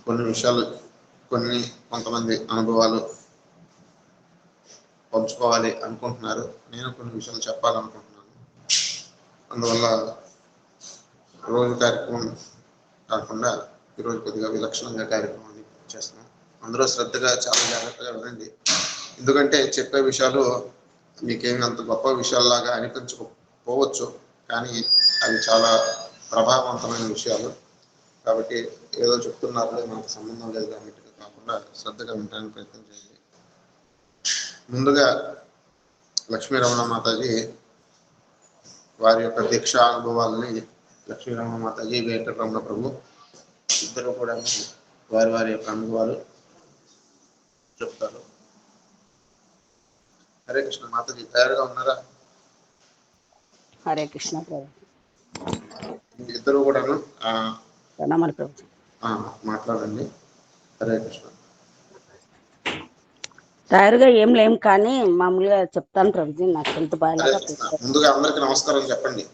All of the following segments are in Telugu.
కొన్ని విషయాలు కొంతమంది అనుభవాలు పంచుకోవాలి అనుకుంటున్నారు. నేను కొన్ని విషయాలు చెప్పాలనుకుంటున్నాను. అందువల్ల రోజు కార్యక్రమం కాకుండా ఈరోజు కొద్దిగా విలక్షణంగా కార్యక్రమాన్ని చేస్తున్నాం. అందరూ శ్రద్ధగా చాలా జాగ్రత్తగా వినండి. ఎందుకంటే చెప్పే విషయాలు మీకేమి అంత గొప్ప విషయాల్లాగా అనిపించకపోవచ్చు, కానీ అవి చాలా ప్రభావవంతమైన విషయాలు. కాబట్టి ఏదో చెప్తున్నారో మనకు సంబంధం లేదు అన్నట్టుగా కాకుండా శ్రద్ధగా వినడానికి ప్రయత్నం చేయండి. ముందుగా లక్ష్మీరమణ మాతాజీ వారి యొక్క దీక్షా అనుభవాలని లక్ష్మీరమణ మాతాజీ, వెంకటరమణ ప్రభు ఇద్దరు కూడా వారి వారి యొక్క అనుభవాలు చెప్తారు. హరే కృష్ణ. మాతాజీ తయారుగా ఉన్నారా? హరే కృష్ణ ప్రభు. ఇద్దరు కూడాను ప్రణామాలు ప్రభు. మాట్లాడండి. హరే కృష్ణ. తయారుగా ఏం లేం, కానీ మామూలుగా చెప్తాను ప్రభుజీ. నాకు హెల్త్ బాగా. ముందుగా అందరికి నమస్కారం చెప్పండి.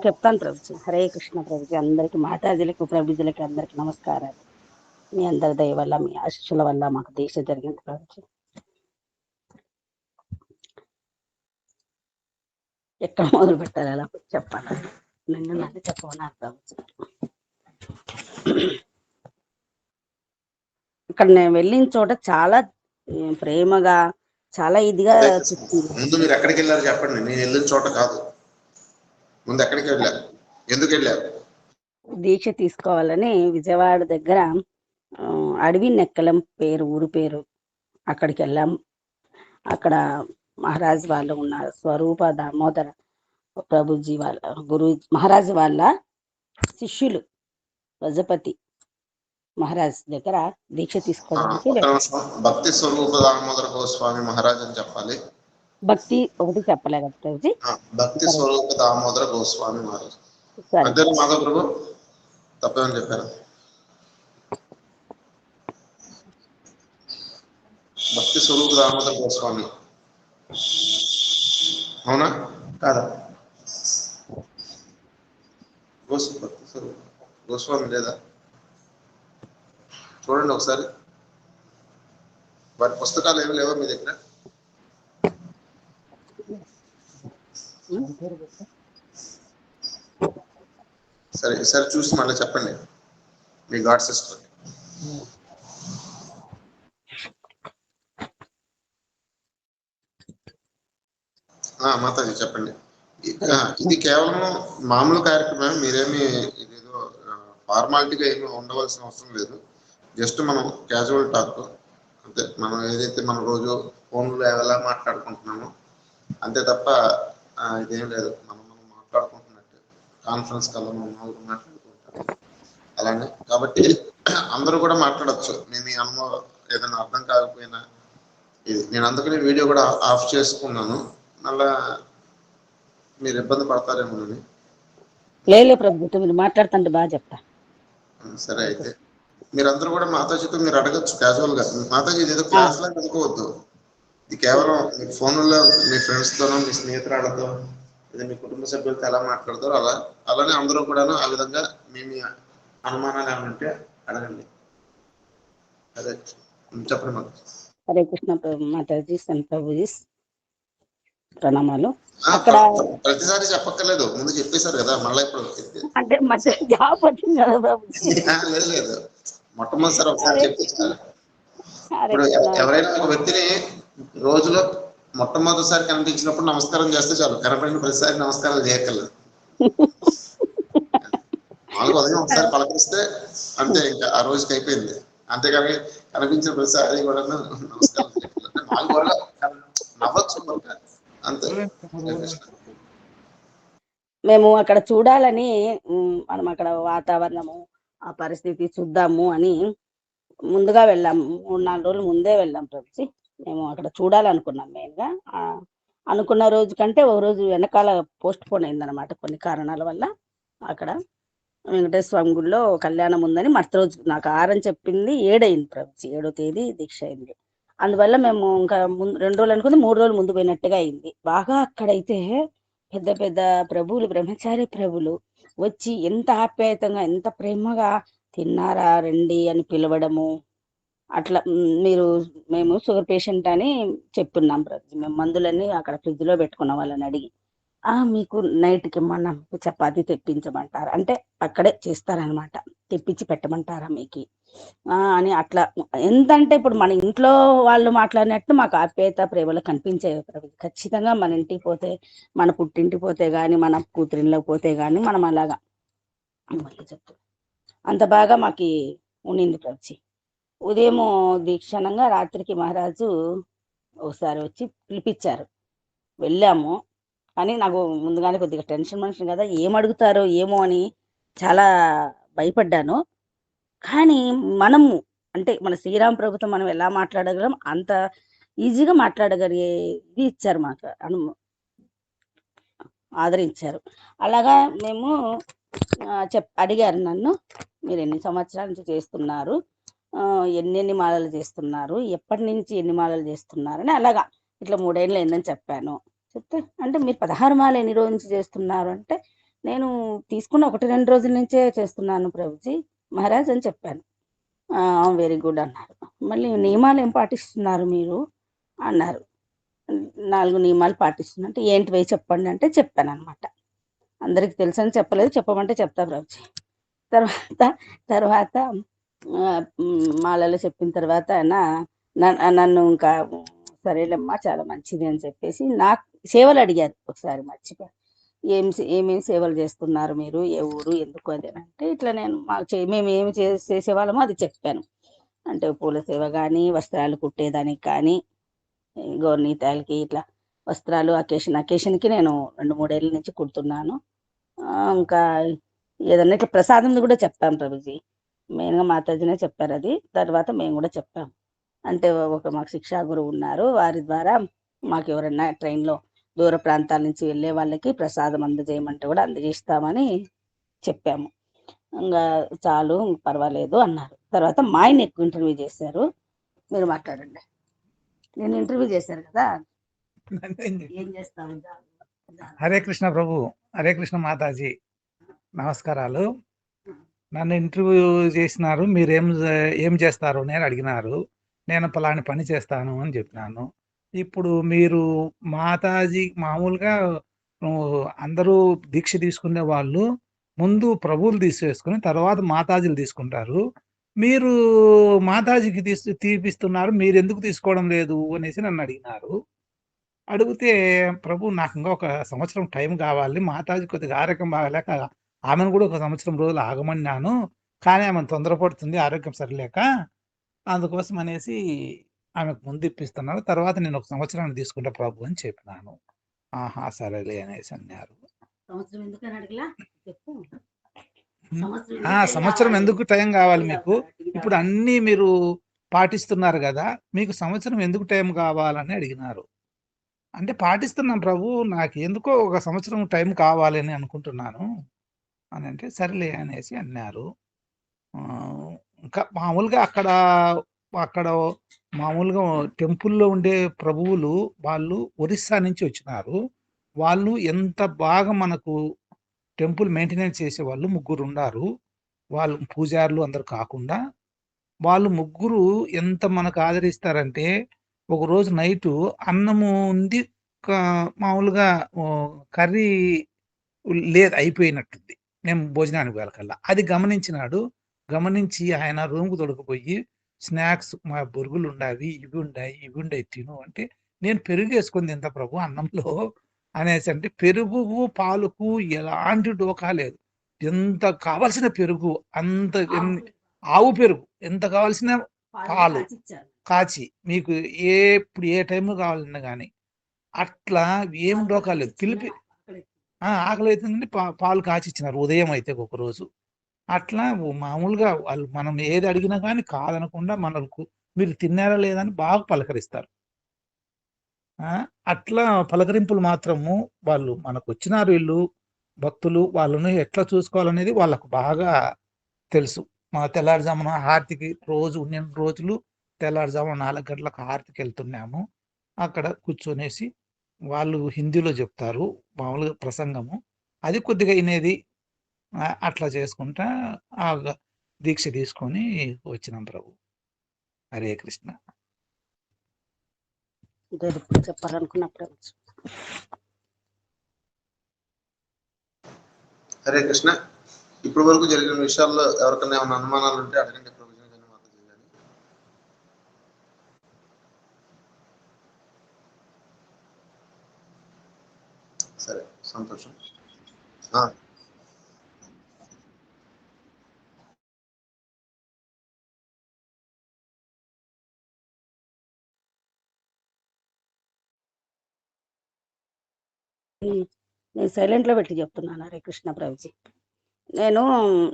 చెప్తాను ప్రభుజీ. హరే కృష్ణ ప్రభుజీ. అందరికి మాతాజీలకు ప్రభుజీలకి అందరికి నమస్కారాలు. మీ అందరి దయ వల్ల, మీ ఆశీస్సుల వల్ల మాకు దీక్ష జరిగింది ప్రభుజీ. ఎక్కడ మొదలు పెట్టాలి అలా చెప్పాలి, నిన్ను నన్ను చెప్పమన్నారు ప్రభుజీ. ఇక్కడ నేను వెళ్ళిన చోట చాలా ప్రేమగా, చాలా ఇదిగా చెప్తుంది. ముందు మీరు ఎక్కడికి వెళ్ళారు చెప్పండి. నేను వెళ్ళిన చోట కాదు, ముందు ఎక్కడికి వెళ్ళారు, ఎందుకు వెళ్ళారు? దీక్ష తీసుకోవాలని విజయవాడ దగ్గర అడవి నెక్కలం ఊరు పేరు, అక్కడికి వెళ్ళాం. అక్కడ మహారాజ్ వాళ్ళు ఉన్నారు, స్వరూప దామోదర ప్రభుజీ వాళ్ళ గురు మహారాజ్ వాళ్ళ శిష్యులు గజపతి మహారాజ్ దగ్గర దీక్ష తీసుకోవడానికి. భక్తి స్వరూప దామోదర గోస్వామి మహారాజ్ అని చెప్పాలి. భక్తి ఒకటి చెప్పలే కదా ప్రభుజీ. భక్తి స్వరూప దామోదర గోస్వామి మహారాజ్. మాధవ ప్రభు తప్పేమని చెప్పారు? భక్తి స్వరూప దామోదర గోస్వామి అవునా కాదా? భక్తి స్వరూప గోస్వామి లేదా? చూడండి ఒకసారి. వారి పుస్తకాలు ఏమి లేవా మీ దగ్గర? సరే సరే చూసి మళ్ళీ చెప్పండి మీ గాడ్ సిస్టర్. మాతాజీ చెప్పండి. ఇది కేవలం మామూలు కార్యక్రమం, మీరేమి ఇదేదో ఫార్మాలిటీగా ఏమి ఉండవలసిన అవసరం లేదు. జస్ట్ మనం క్యాజువల్ టాక్ అంతే. మనం ఏదైతే మనం రోజు ఫోన్లో ఎలా మాట్లాడుకుంటున్నామో అంతే తప్ప ఇదేం లేదు. మనం మాట్లాడుకుంటున్నట్టు కాన్ఫరెన్స్ కల్లా మనం మాట్లాడుకుంటాం అలానే. కాబట్టి అందరూ కూడా మాట్లాడచ్చు. మీ అనుభవం ఏదైనా అర్థం కాకపోయినా ఇది నేను అందుకని వీడియో కూడా ఆఫ్ చేసుకున్నాను. మళ్ళా మీరు ఇబ్బంది పడతారేమోనని. లేదు ప్రభు, మీరు మాట్లాడుతుంటే బాగా చెప్తా. సరే అయితే మీరందరూ కూడా మాతాజీతో మీరు అడగచ్చు క్యాజువల్ గా. మాతాజీ ఏదో క్లాస్ లాగా అనుకోవద్దు. ఇది కేవలం మీ ఫోన్లో మీ ఫ్రెండ్స్ తోనో మీ స్నేహితురాలతో లేదా మీ కుటుంబ సభ్యులతో ఎలా మాట్లాడతారో అలానే అందరూ కూడాను ఆ విధంగా మీ అనుమానాలు ఏమంటే అడగండి. అదే చెప్పండి మాతాజీ. హరే కృష్ణ మాతాజీ, సంత్ ప్రభుజీ ప్రణామాలు. అక్కడ ప్రతిసారి చెప్పక్కర్లేదు, ముందు చెప్పేశారు కదా. మళ్ళీ ఇప్పుడు అంటే మధ్య జాబ్ వచ్చింది కదా ప్రభుజీ. లేదు, మొట్టమొదటిసారి ఒకసారి చెప్పేశారు. ఇప్పుడు ఎవరైనా ఒక వ్యక్తిని రోజులో మొట్టమొదటిసారి కనిపించినప్పుడు నమస్కారం చేస్తే చాలు, కనపడిన ప్రతిసారి నమస్కారాలు చేయక్కర్లేదు. నాలుగు ఉదయం ఒకసారి పలకరిస్తే అంతే, ఇంకా ఆ రోజుకి అయిపోయింది. అంతేకాని కనిపించిన ప్రతిసారి కూడా నమస్కారం చేయక్కర్లేదు. నాలుగు వరకు నవ్వచ్చు అంతే. మేము అక్కడ చూడాలని, మనం అక్కడ వాతావరణము ఆ పరిస్థితి చూద్దాము అని ముందుగా వెళ్ళాం. 3-4 రోజులు ముందే వెళ్ళాం ప్రభుజీ. మేము అక్కడ చూడాలనుకున్నాం. మెయిన్గా అనుకున్న రోజు కంటే ఒక రోజు వెనకాల పోస్ట్ పోన్ అయిందనమాట కొన్ని కారణాల వల్ల. అక్కడ వెంకటేశ్వర స్వామి గుడిలో కళ్యాణం ఉందని మరుసటి రోజు నాకు 6 అని చెప్పింది, 7 అయింది ప్రభుజీ. 7వ తేదీ దీక్ష అయింది. అందువల్ల మేము ఇంకా 2 రోజులు అనుకుంది, 3 రోజులు ముందు పోయినట్టుగా అయింది. బాగా అక్కడైతే పెద్ద పెద్ద ప్రభువులు, బ్రహ్మచారి ప్రభులు వచ్చి ఎంత ఆప్యాయతంగా ఎంత ప్రేమగా తిన్నారా రండి అని పిలవడము అట్లా మేము షుగర్ పేషెంట్ అని చెప్పున్నాం ప్రభుజీ. మేము మందులన్నీ అక్కడ ఫ్రిడ్జ్ లో పెట్టుకున్నాం వాళ్ళని అడిగి. మీకు నైట్కి ఏమన్నా చపాతీ తెప్పించమంటారా అంటే అక్కడే చేస్తారనమాట, తెప్పించి పెట్టమంటారా మీకు అని అట్లా. ఎంతంటే ఇప్పుడు మన ఇంట్లో వాళ్ళు మాట్లాడినట్టు మాకు ఆప్యాయత ప్రేమలు కనిపించేవి ప్రభుజీ. ఖచ్చితంగా మన ఇంటికి పోతే, మన పుట్టింటికి పోతే గాని, మన కూతురిళ్ళకి పోతే గాని మనం అలాగా మళ్ళీ చెప్తా అంత బాగా మాకి ఉండింది ప్రభుజీ. ఉదయం దీక్షణంగా రాత్రికి మహారాజు ఒకసారి వచ్చి పిలిపించారు, వెళ్ళాము. కానీ నాకు ముందుగానే కొద్దిగా టెన్షన్ మనిషిని కదా, ఏం అడుగుతారో ఏమో అని చాలా భయపడ్డాను. కానీ మనము అంటే మన శ్రీరామ ప్రభుత్వం మనం ఎలా మాట్లాడగలం అంత ఈజీగా మాట్లాడగలిగే ఇది ఇచ్చారు మాకు, ఆదరించారు. అలాగా మేము అడిగారు నన్ను, మీరు ఎన్ని సంవత్సరాల నుంచి చేస్తున్నారు, ఎన్ని మాలలు చేస్తున్నారు, ఎప్పటి నుంచి ఎన్ని మాలలు చేస్తున్నారు అని. అలాగా ఇట్లా 3 ఏళ్ళు అయిందని చెప్పాను. చెప్తే అంటే మీరు 16 మాలలు ఎన్ని రోజుల నుంచి చేస్తున్నారు అంటే, నేను తీసుకున్న 1-2 రోజుల నుంచే చేస్తున్నాను ప్రభుజీ మహారాజ్ అని చెప్పాను. వెరీ గుడ్ అన్నారు. మళ్ళీ నియమాలు ఏం పాటిస్తున్నారు మీరు అన్నారు. 4 నియమాలు పాటిస్తున్నా అంటే ఏంటివై చెప్పండి అంటే చెప్పాను అనమాట. అందరికి తెలుసని చెప్పలేదు, చెప్పమంటే చెప్తా ప్రభుజీ. తర్వాత మాలలో చెప్పిన తర్వాత నన్ను ఇంకా సరేలేమ్మా చాలా మంచిది అని చెప్పేసి నాకు సేవలు అడిగారు. ఒకసారి మర్చిపోయి ఏమేమి సేవలు చేస్తున్నారు మీరు, ఏ ఊరు, ఎందుకు అది అంటే ఇట్లా నేను మేము ఏమి చేసేవాళ్ళమో అది చెప్పాను. అంటే పూల సేవ కానీ, వస్త్రాలు కుట్టేదానికి కానీ, గౌర్నీతాలకి ఇట్లా వస్త్రాలు అకేషన్కి నేను 2-3 ఏళ్ళ నుంచి కుడుతున్నాను. ఇంకా ఏదన్నా ఇట్లా ప్రసాదం కూడా చెప్తాం ప్రభుజీ. మెయిన్గా మాతాజీనే చెప్పారు అది, తర్వాత మేము కూడా చెప్పాం. అంటే మాకు శిక్షా గురువు ఉన్నారు, వారి ద్వారా మాకు ఎవరన్నా ట్రైన్లో దూర ప్రాంతాల నుంచి వెళ్ళే వాళ్ళకి ప్రసాదం అందజేయమంటే కూడా అందజేస్తామని చెప్పాము. ఇంకా చాలు పర్వాలేదు అన్నారు. తర్వాత మా ఆయన ఎక్కువ ఇంటర్వ్యూ చేశారు. మీరు మాట్లాడండి. నేను ఇంటర్వ్యూ చేశారు కదా, ఏం చేస్తాము. హరే కృష్ణ ప్రభు, హరే కృష్ణ మాతాజీ, నమస్కారాలు. నన్ను ఇంటర్వ్యూ చేసినారు, మీరు ఏం చేస్తారు నేను అడిగినారు. నేను పలాని పని చేస్తాను అని చెప్పినాను. ఇప్పుడు మీరు మాతాజీ మామూలుగా అందరూ దీక్ష తీసుకునే వాళ్ళు ముందు ప్రభువులు తీసేసుకుని తర్వాత మాతాజీలు తీసుకుంటారు. మీరు మాతాజీకి తీపిస్తున్నారు, మీరు ఎందుకు తీసుకోవడం లేదు అనేసి నన్ను అడిగినారు. అడిగితే ప్రభు నాకు ఇంకా 1 సంవత్సరం టైం కావాలి, మాతాజీ కొద్దిగా ఆరోగ్యం బాగలేక ఆమెను కూడా 1 సంవత్సరం రోజులు ఆగమన్నాను. కానీ ఆమె తొందరపడుతుంది ఆరోగ్యం సరిలేక, అందుకోసం అనేసి ఆమెకు ముందు ఇప్పిస్తున్నారు, తర్వాత నేను 1 సంవత్సరాన్ని తీసుకుంటా ప్రభు అని చెప్పినాను. ఆహా సరేలే అనేసి అన్నారు. సంవత్సరం ఎందుకు టైం కావాలి మీకు? ఇప్పుడు అన్నీ మీరు పాటిస్తున్నారు కదా, మీకు సంవత్సరం ఎందుకు టైం కావాలని అడిగినారు. అంటే పాటిస్తున్నాం ప్రభు, నాకు ఎందుకో 1 సంవత్సరం టైం కావాలని అనుకుంటున్నాను అని అంటే, సరేలే అనేసి అన్నారు. ఇంకా మామూలుగా అక్కడ మామూలుగా టెంపుల్లో ఉండే ప్రభువులు వాళ్ళు ఒరిస్సా నుంచి వచ్చినారు. వాళ్ళు ఎంత బాగా మనకు టెంపుల్ మెయింటెనెన్స్ చేసేవాళ్ళు 3 ఉన్నారు. వాళ్ళు పూజారులు అందరు కాకుండా వాళ్ళు 3 ఎంత మనకు ఆదరిస్తారంటే, ఒకరోజు నైటు అన్నము ఉంది, మామూలుగా కర్రీ లేదు, అయిపోయినట్టుంది మేము భోజనానికి వెళ్ళకల్లా. అది గమనించినాడు. గమనించి ఆయన రూమ్‌కు తొడుకుపోయి స్నాక్స్ మా బొరుగులు ఉండావి, ఇవి ఉండాయి తిను అంటే, నేను పెరుగేసుకొని తింటా ప్రభు అన్నంలో అనేసి అంటే, పెరుగు పాలకు ఎలాంటి డోకా లేదు. ఎంత కావాల్సిన పెరుగు అంత, ఆవు పెరుగు ఎంత కావాల్సిన పాలు కాచి మీకు ఇప్పుడు ఏ టైంలో కావాలన్నా కానీ అట్లా ఏం డోకా లేదు. పిలిపి ఆకలి అవుతుందంటే పాలు కాచి ఇచ్చినారు ఉదయం అయితే ఒకరోజు. అట్లా మామూలుగా వాళ్ళు మనం ఏది అడిగినా కానీ కాదనకుండా మనకు మీరు తిన్నారా లేదా అని బాగా పలకరిస్తారు. అట్లా పలకరింపులు మాత్రము వాళ్ళు మనకు వచ్చినారు, వీళ్ళు భక్తులు, వాళ్ళని ఎట్లా చూసుకోవాలనేది వాళ్ళకు బాగా తెలుసు. మా తెల్లారుజామున హారతికి రోజు 2 రోజులు తెల్లారుజామున 4 గంటలకు హారతికి వెళ్తున్నాము. అక్కడ కూర్చొనేసి వాళ్ళు హిందీలో చెప్తారు మామూలుగా ప్రసంగము, అది కొద్దిగా వినేది. అట్లా చేసుకుంటా దీక్ష తీసుకొని వచ్చినాం ప్రభు. హరే కృష్ణ. చెప్పాలనుకున్న ప్రభుజీ. హరే కృష్ణ. ఇప్పటి వరకు జరిగిన విషయాల్లో ఎవరికైనా ఏమైనా అనుమానాలు ఉంటే అడగండి ప్రభుజీ గాని మాతాజీ గాని. సరే, సంతోషం. నేను సైలెంట్ లో పెట్టి చెప్తున్నాను. హరే కృష్ణ ప్రభుజీ.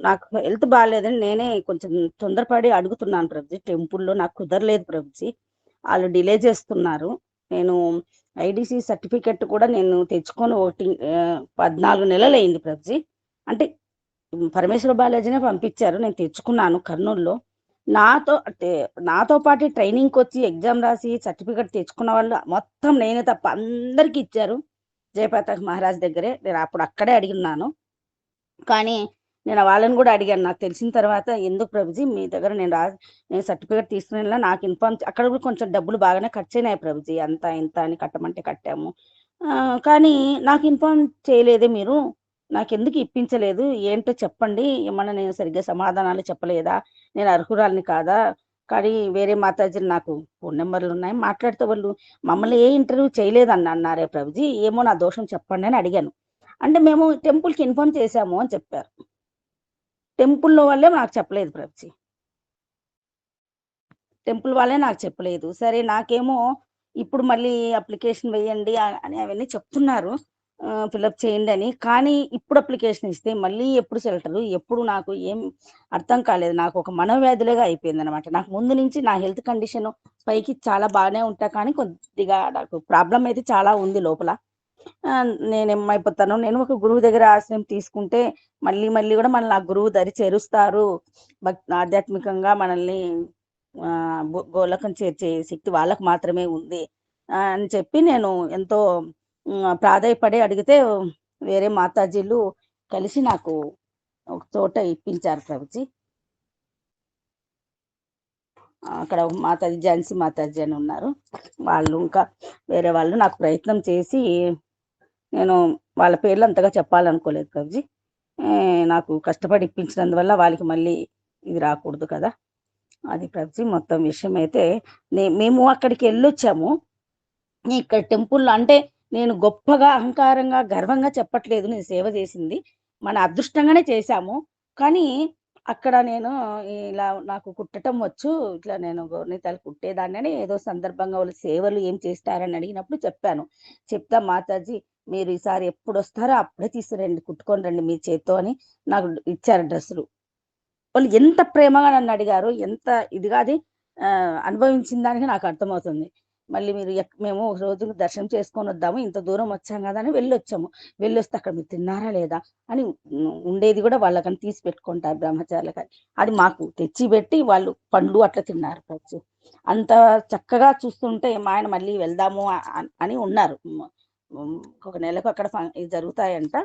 నాకు హెల్త్ బాగాలేదని నేనే కొంచెం తొందరపడి అడుగుతున్నాను ప్రభుజీ. టెంపుల్లో నాకు కుదరలేదు ప్రభుజీ, వాళ్ళు డిలే చేస్తున్నారు. నేను ఐడిసి సర్టిఫికెట్ కూడా నేను తెచ్చుకొని 14 నెలలు అయింది ప్రభుజీ. అంటే పరమేశ్వర బాలాజీనే పంపించారు, నేను తెచ్చుకున్నాను కర్నూలులో. నాతో పాటు ట్రైనింగ్కి వచ్చి ఎగ్జామ్ రాసి సర్టిఫికెట్ తెచ్చుకున్న వాళ్ళు మొత్తం నేనే తప్ప అందరికి ఇచ్చారు జయప్రతాప్ మహారాజ్ దగ్గరే. నేను అప్పుడు అక్కడే అడిగినాను. కానీ నేను వాళ్ళని కూడా అడిగాను, నాకు తెలిసిన తర్వాత ఎందుకు ప్రభుజీ మీ దగ్గర నేను సర్టిఫికేట్ తీసుకునేలా నాకు ఇన్ఫార్మ్. అక్కడ కూడా కొంచెం డబ్బులు బాగానే ఖర్చు అయినాయి ప్రభుజీ, అంత ఇంత అని కట్టమంటే కట్టాము. కానీ నాకు ఇన్ఫార్మ్ చేయలేదే మీరు, నాకు ఎందుకు ఇప్పించలేదు, ఏంటో చెప్పండి. ఏమన్నా నేను సరిగ్గా సమాధానాలు చెప్పలేదా, నేను అర్హురాలిని కాదా? కానీ వేరే మాతాజీలు నాకు ఫోన్ నెంబర్లు ఉన్నాయి, మాట్లాడితే వాళ్ళు మమ్మల్ని ఏ ఇంటర్వ్యూ చేయలేదని అన్నారే ప్రభుజీ, ఏమో నా దోషం చెప్పండి అని అడిగాను. అంటే మేము టెంపుల్కి ఇన్ఫార్మ్ చేశాము అని చెప్పారు. టెంపుల్లో వాళ్ళే నాకు చెప్పలేదు ప్రభుజీ, టెంపుల్ వాళ్ళే నాకు చెప్పలేదు. సరే, నాకేమో ఇప్పుడు మళ్ళీ అప్లికేషన్ వేయండి అని అవన్నీ చెప్తున్నారు, ఫిలప్ చేయండి అని. కానీ ఇప్పుడు అప్లికేషన్ ఇస్తే మళ్ళీ ఎప్పుడు షెల్టరు, ఎప్పుడు నాకు ఏం అర్థం కాలేదు. నాకు ఒక మనోవ్యాధులుగా అయిపోయింది అనమాట. నాకు ముందు నుంచి నా హెల్త్ కండిషన్ పైకి చాలా బాగానే ఉంటా, కానీ కొద్దిగా నాకు ప్రాబ్లం అయితే చాలా ఉంది లోపల. నేనేమైపోతాను, నేను ఒక గురువు దగ్గర ఆశ్రయం తీసుకుంటే మళ్ళీ మళ్ళీ కూడా మనల్ని ఆ గురువు దరి చేరుస్తారు, ఆధ్యాత్మికంగా మనల్ని గోలకం చేర్చే శక్తి వాళ్ళకు మాత్రమే ఉంది అని చెప్పి నేను ఎంతో ప్రాధాయపడి అడిగితే వేరే మాతాజీలు కలిసి నాకు ఒక చోట ఇప్పించారు ప్రభుజీ. అక్కడ మాతాజీ ఝాన్సీ మాతాజీ అని ఉన్నారు, వాళ్ళు ఇంకా వేరే వాళ్ళు నాకు ప్రయత్నం చేసి, నేను వాళ్ళ పేర్లు అంతగా చెప్పాలనుకోలేదు ప్రభుజీ. నాకు కష్టపడి ఇప్పించినందువల్ల వాళ్ళకి మళ్ళీ ఇది రాకూడదు కదా, అది ప్రభుజీ మొత్తం విషయం. అయితే మేము అక్కడికి వెళ్ళొచ్చాము. ఇక్కడ టెంపుల్లో అంటే నేను గొప్పగా అహంకారంగా గర్వంగా చెప్పట్లేదు, నేను సేవ చేసింది మన అదృష్టంగానే చేశాము. కానీ అక్కడ నేను ఇలా నాకు కుట్టడం వచ్చు, ఇట్లా నేను గోర్నీతాలు కుట్టేదాన్ని ఏదో సందర్భంగా వాళ్ళు సేవలు ఏం చేస్తారని అడిగినప్పుడు చెప్పాను. చెప్తా మాతాజీ, మీరు ఈసారి ఎప్పుడు వస్తారో అప్పుడే తీసుకురండి, కుట్టుకొని రండి మీ చేత్తో అని నాకు ఇచ్చారు డ్రెస్సులు. వాళ్ళు ఎంత ప్రేమగా నన్ను అడిగారు, ఎంత ఇదిగా అది అనుభవించిన దానికి నాకు అర్థమవుతుంది. మళ్ళీ మేము ఒక రోజు దర్శనం చేసుకొని వద్దాము, ఇంత దూరం వచ్చాం కదా అని వెళ్ళొచ్చాము. వెళ్ళొస్తే అక్కడ మీరు తిన్నారా లేదా అని ఉండేది కూడా వాళ్ళకని తీసి పెట్టుకుంటారు బ్రహ్మచారులకని, అది మాకు తెచ్చి పెట్టి వాళ్ళు పండ్లు అట్లా తిన్నారు ఖర్చు. అంత చక్కగా చూస్తుంటే మా ఆయన మళ్ళీ వెళ్దాము అని ఉన్నారు. ఒక నెలకు అక్కడ జరుగుతాయంట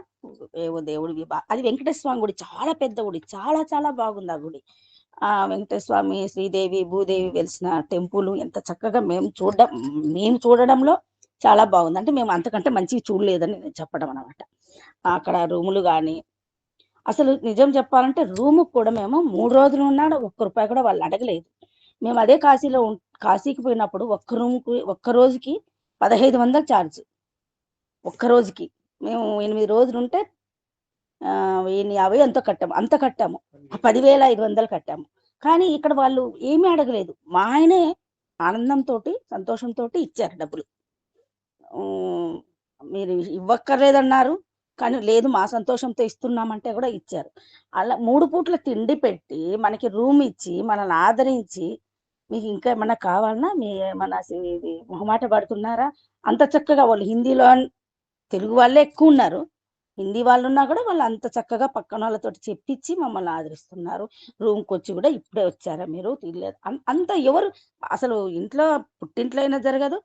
ఏవో దేవుడివి. అది వెంకటేశ్వర స్వామి గుడి, చాలా పెద్ద గుడి, చాలా చాలా బాగుంది ఆ గుడి. వెంకటేశ్వర స్వామి, శ్రీదేవి, భూదేవి వెలిసిన టెంపుల్ ఎంత చక్కగా మేము చూడడంలో చాలా బాగుంది. అంటే మేము అంతకంటే మంచిగా చూడలేదని నేను చెప్పడం అనమాట. అక్కడ రూములు కానీ అసలు నిజం చెప్పాలంటే రూము కూడా మేము 3 రోజులు ఉన్నాడు, ₹1 కూడా వాళ్ళు అడగలేదు. మేము అదే కాశీకి పోయినప్పుడు ఒక్క రోజుకి 1500 ఛార్జ్, ఒక్క రోజుకి. మేము 8 రోజులు ఉంటే 1050 ఎంతో కట్టాము, అంత కట్టాము, 10,500 కట్టాము. కానీ ఇక్కడ వాళ్ళు ఏమీ అడగలేదు, మా ఆయనే ఆనందంతో సంతోషంతో ఇచ్చారు డబ్బులు. మీరు ఇవ్వక్కర్లేదన్నారు, కానీ లేదు మా సంతోషంతో ఇస్తున్నామంటే కూడా ఇచ్చారు. అలా 3 పూట్ల తిండి పెట్టి మనకి రూమ్ ఇచ్చి మనల్ని ఆదరించి, మీకు ఇంకా ఏమన్నా కావాలన్నా మీ ఏమన్నా మొహమాట పడుతున్నారా, అంత చక్కగా వాళ్ళు హిందీలో, తెలుగు వాళ్ళే ఎక్కువ ఉన్నారు, హిందీ వాళ్ళు ఉన్నా కూడా వాళ్ళు అంత చక్కగా పక్కన వాళ్ళతో చెప్పించి మమ్మల్ని ఆదరిస్తున్నారు. రూమ్కి వచ్చి కూడా ఇప్పుడే వచ్చారా మీరు తీయలేదు అంత ఎవరు అసలు ఇంట్లో పుట్టింట్లో అయినా జరగదు,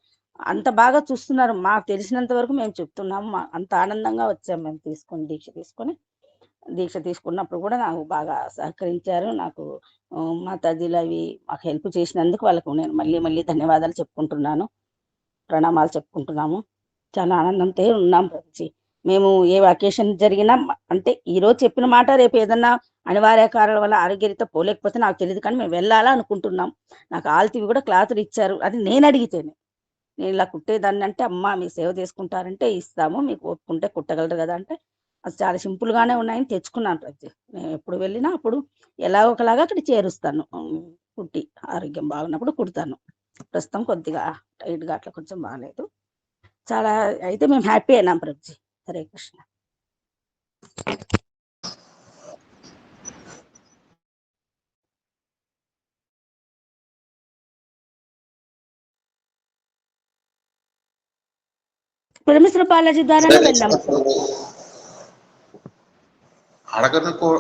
అంత బాగా చూస్తున్నారు. మాకు తెలిసినంత వరకు మేము చెప్తున్నాము, అంత ఆనందంగా వచ్చాము మేము దీక్ష తీసుకొని. దీక్ష తీసుకున్నప్పుడు కూడా నాకు బాగా సహకరించారు. నాకు మాతాజీలు అవి మాకు హెల్ప్ చేసినందుకు వాళ్ళకు నేను మళ్ళీ మళ్ళీ ధన్యవాదాలు చెప్పుకుంటున్నాను, ప్రణామాలు చెప్పుకుంటున్నాము. చాలా ఆనందంతో ఉన్నాం ప్రభుజీ. మేము ఏ అకేషన్ జరిగినా అంటే ఈరోజు చెప్పిన మాట రేపు ఏదన్నా అనివార్య కారణాల వల్ల ఆరోగ్యరీత్యా పోలేకపోతే నాకు తెలియదు, కానీ మేము వెళ్ళాలా అనుకుంటున్నాం. నాకు ఆల్తీవి కూడా క్లాతులు ఇచ్చారు, అది నేను అడిగితేనే. నేను ఇలా కుట్టేదాన్ని అంటే, అమ్మ మీకు సేవ చేసుకుంటారంటే ఇస్తాము, మీకు ఒప్పుకుంటే కుట్టగలరు కదా అంటే, అది చాలా సింపుల్గానే ఉన్నాయని తెచ్చుకున్నాను ప్రతి. నేను ఎప్పుడు వెళ్ళినా అప్పుడు ఎలా ఒకలాగా అక్కడ చేరుస్తాను. కుట్టి ఆరోగ్యం బాగున్నప్పుడు కుడతాను. ప్రస్తుతం కొద్దిగా టైట్గా అట్లా కొంచెం బాగాలేదు. చాలా అయితే మేము హ్యాపీ అయినాం ప్రభుజీ. హరే కృష్ణ. పరమేశ్వర బాలాజీ ద్వారానే వెళ్ళాము.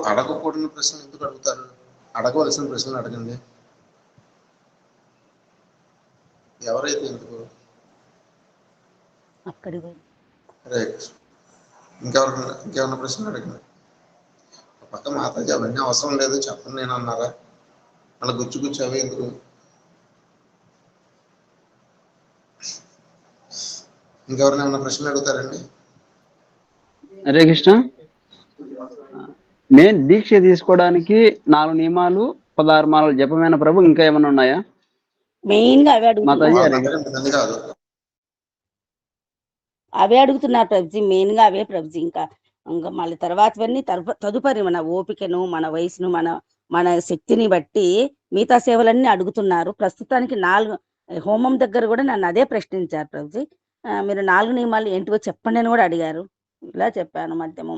అడగకూడని ప్రశ్నలు ఎందుకు అడుగుతారు? అడగవలసిన ప్రశ్నలు అడగండి. ఎవరైతే ఎందుకు అక్కడికి ఇంకేమన్నా ప్రశ్నలు అడగండి. పక్క మాతాజీ అవన్నీ అవసరం లేదు చెప్పండి నేను అన్నారా? అలా గుచ్చి అవి ఎందుకు? ఇంకెవరైనా ఏమన్నా ప్రశ్నలు అడుగుతారండి? హరే కృష్ణ. నేను దీక్ష తీసుకోవడానికి 4 నియమాలు 16 మాలలు జపమైన ప్రభు, ఇంకా ఏమైనా ఉన్నాయా? మెయిన్ గా అవే అడుగుతున్నారు ప్రభుజీ. మెయిన్ గా అవే ప్రభుజీ. ఇంకా మళ్ళీ తర్వాతవన్నీ తదుపరి మన ఓపికను, మన వయసును, మన శక్తిని బట్టి మిగతా సేవలన్నీ అడుగుతున్నారు. ప్రస్తుతానికి 4 హోమం దగ్గర కూడా నన్ను అదే ప్రశ్నించారు ప్రభుజీ. మీరు 4 నియమాలు ఏంటివో చెప్పండి అని కూడా అడిగారు. ఇలా చెప్పాను. మద్యము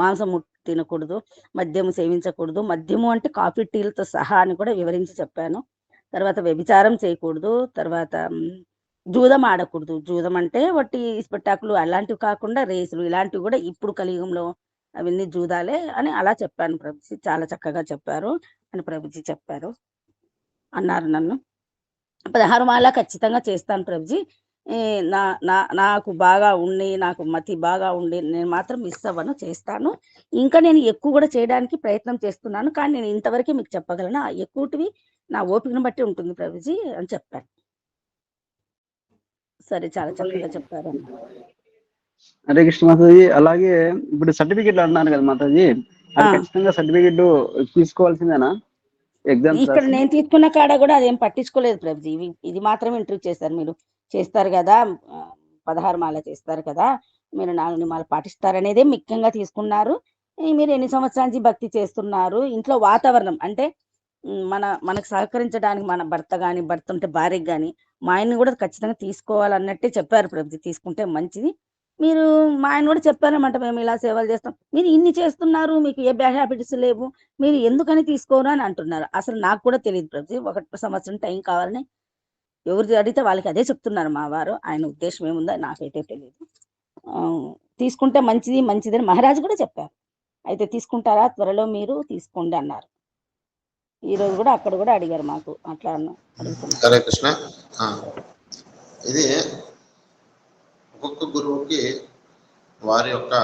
మాంసము తినకూడదు, మద్యము సేవించకూడదు, మద్యము అంటే కాఫీ టీలతో సహా అని కూడా వివరించి చెప్పాను. తర్వాత వ్యభిచారం చేయకూడదు, తర్వాత జూదం ఆడకూడదు. జూదం అంటే వట్టి ఇస్పెట్టాకులు అలాంటివి కాకుండా రేసులు ఇలాంటివి కూడా ఇప్పుడు కలియుగంలో అవన్నీ జూదాలే అని అలా చెప్పాను ప్రభుజీ. చాలా చక్కగా చెప్పారు అని ప్రభుజీ చెప్పారు అన్నారు నన్ను. 16 మాల ఖచ్చితంగా చేస్తాను ప్రభుజీ. నాకు బాగా ఉండి, నాకు మతి బాగా ఉండి నేను మాత్రం మిస్ అవ్వను, చేస్తాను. ఇంకా నేను ఎక్కువ కూడా చేయడానికి ప్రయత్నం చేస్తున్నాను, కానీ నేను ఇంతవరకే మీకు చెప్పగలను. ఎక్కువటివి నా ఓపికను బట్టి ఉంటుంది ప్రభుజీ అని చెప్పాను. సరే, చాలా చక్కగా చెప్పారు. హరే కృష్ణ మాతాజీ. అలాగే ఇప్పుడు సర్టిఫికెట్లు అన్నారు కదా మాతాజీ, అది ఖచ్చితంగా సర్టిఫికెట్ తీసుకోవాల్సిందేనా? ఎగ్జామ్స్ ఇక్కడ నేను తీసుకున్న కాడ కూడా అదేం పట్టించుకోలేదు ప్రభుజీ. ఇది మాత్రమే ఇంటర్వ్యూ చేశారు. మీరు చేస్తారు కదా, 16 మాల చేస్తారు కదా, మీరు 4 నియమాలు పాటిస్తారనేదే ముఖ్యంగా తీసుకున్నారు. మీరు ఎన్ని సంవత్సరాల నుంచి భక్తి చేస్తున్నారు, ఇంట్లో వాతావరణం అంటే మనకు సహకరించడానికి మన భర్త ఉంటే భార్యకి కానీ మా ఆయన్ని కూడా ఖచ్చితంగా తీసుకోవాలన్నట్టే చెప్పారు ప్రభుజీ. తీసుకుంటే మంచిది. మీరు మా ఆయన కూడా చెప్పారన్నమాట, మేము ఇలా సేవలు చేస్తాం, మీరు ఇన్ని చేస్తున్నారు, మీకు ఏ బ్యాడ్ హ్యాబిట్స్ లేవు, మీరు ఎందుకని తీసుకోరు అని అంటున్నారు. అసలు నాకు కూడా తెలియదు ప్రభుజీ. 1 సంవత్సరం టైం కావాలని ఎవరు అడిగితే వాళ్ళకి అదే చెప్తున్నారు మా వారు. ఆయన ఉద్దేశం ఏముందో నాకైతే తెలియదు. తీసుకుంటే మంచిదని మహారాజు కూడా చెప్పారు. అయితే తీసుకుంటారా, త్వరలో మీరు తీసుకోండి అన్నారు. ఈ రోజు కూడా అక్కడ కూడా అడిగారు మాకు, అట్లా అడుగుతున్నారు. హరే కృష్ణ. ఇది ఒక్కొక్క గురువుకి వారి యొక్క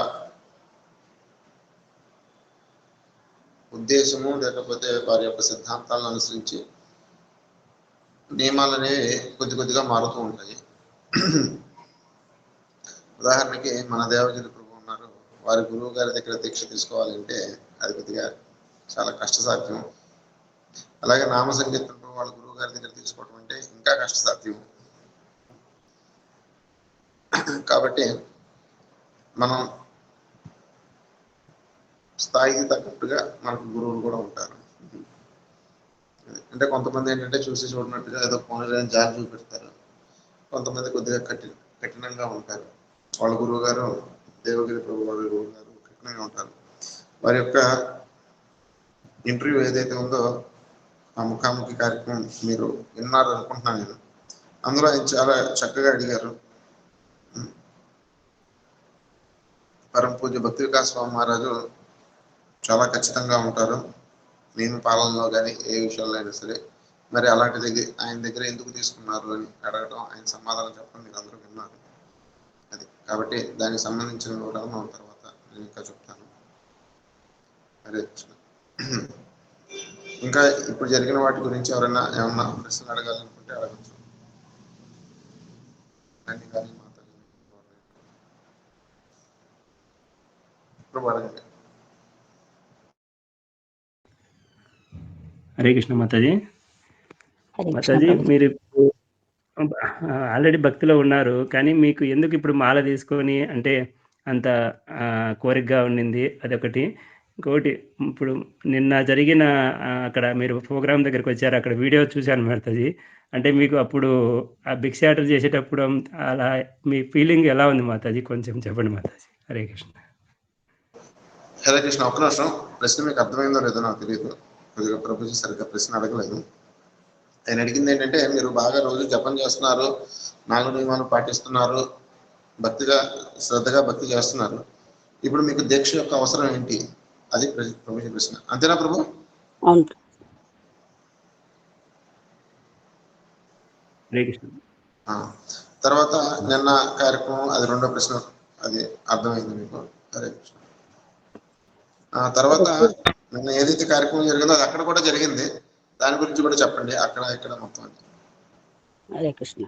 ఉద్దేశము లేకపోతే వారి యొక్క సిద్ధాంతాలను అనుసరించి నియమాలు అనేవి కొద్దిగా మారుతూ ఉంటాయి. ఉదాహరణకి మన దేవగిరి ప్రభు ఉన్నారు, వారి గురువు గారి దగ్గర దీక్ష తీసుకోవాలంటే అది కొద్దిగా చాలా కష్టసాధ్యం. అలాగే నామ సంకీర్తనలో వాళ్ళ గురువు గారి దగ్గర తీసుకోవడం అంటే ఇంకా కష్టసాధ్యం. కాబట్టి మనం స్థాయికి తగ్గట్టుగా మనకు గురువులు కూడా ఉంటారు. అంటే కొంతమంది ఏంటంటే చూడనట్టుగా ఏదో పోనీ జాలి చూపెడతారు, కొంతమంది కొద్దిగా కఠినంగా ఉంటారు. వాళ్ళ గురువు గారు దేవగిరి ప్రభు వాళ్ళ గురువు గారు కఠినంగా ఉంటారు. వారి యొక్క ఇంటర్వ్యూ ఏదైతే ఉందో ఆ ముఖాముఖి కార్యక్రమం మీరు విన్నారు అనుకుంటున్నాను నేను. అందులో ఆయన చాలా చక్కగా అడిగారు. పరమ పూజ్య భక్తి వికాస్ స్వామి మహారాజు చాలా ఖచ్చితంగా ఉంటారు నియమ పాలనలో కానీ ఏ విషయంలో అయినా సరే. మరి అలాంటి ఆయన దగ్గర ఎందుకు తీసుకున్నారు అని అడగడం, ఆయన సమాధానం చెప్పడం మీరు అందరూ విన్నారు. అది కాబట్టి దానికి సంబంధించిన వివరాలు మనం తర్వాత నేను ఇంకా చెప్తాను. హరే కృష్ణ. ఇంకా ఇప్పుడు జరిగిన వాటి గురించి ఎవరైనా ఏమన్నా ప్రశ్నలు అడగాలనుకుంటే అడగచ్చు. అన్ని కానీ మాతాజీ ఇప్పుడు అడగండి. హరే కృష్ణ మాతాజీ. హరే కృష్ణ మాతాజీ, ప్రభు. మీరు ఇప్పుడు ఆల్రెడీ భక్తిలో ఉన్నారు, కానీ మీకు ఎందుకు ఇప్పుడు మాల తీసుకొని అంటే అంత కోరికగా ఉండింది? అదొకటి. ఇంకొకటి, ఇప్పుడు నిన్న జరిగిన అక్కడ మీరు ప్రోగ్రామ్ దగ్గరికి వచ్చారు, అక్కడ వీడియో చూశాను మాతాజీ. అంటే మీకు అప్పుడు ఆ భిక్షాటన చేసేటప్పుడు అలా మీ ఫీలింగ్ ఎలా ఉంది మాతాజీ? కొంచెం చెప్పండి మాతాజీ. హరే కృష్ణ. హరే కృష్ణ. ఒక్క నిమిషం, ప్రశ్న మీకు అర్థమైందో లేదో నాకు తెలియదు. కొద్దిగా ప్రభుజీ సరిగ్గా ప్రశ్న అడగలేదు. ఆయన అడిగింది ఏంటంటే, మీరు బాగా రోజు జపం చేస్తున్నారు, నాలుగు నియమాలు పాటిస్తున్నారు, భక్తిగా శ్రద్ధగా భక్తి చేస్తున్నారు, ఇప్పుడు మీకు దీక్ష యొక్క అవసరం ఏంటి? అది ప్రభుజీ ప్రశ్న. అంతేనా ప్రభు? అవును. హరే కృష్ణ. తర్వాత నిన్న కార్యక్రమం, అది రెండో ప్రశ్న, అది అర్థమైంది మీకు? హరే కృష్ణ. తర్వాత నిన్న ఏదైతే కార్యక్రమం జరిగిందో అది అక్కడ కూడా జరిగింది, దాని గురించి కూడా చెప్పండి. అక్కడ ఇక్కడ మొత్తం. హరే కృష్ణ.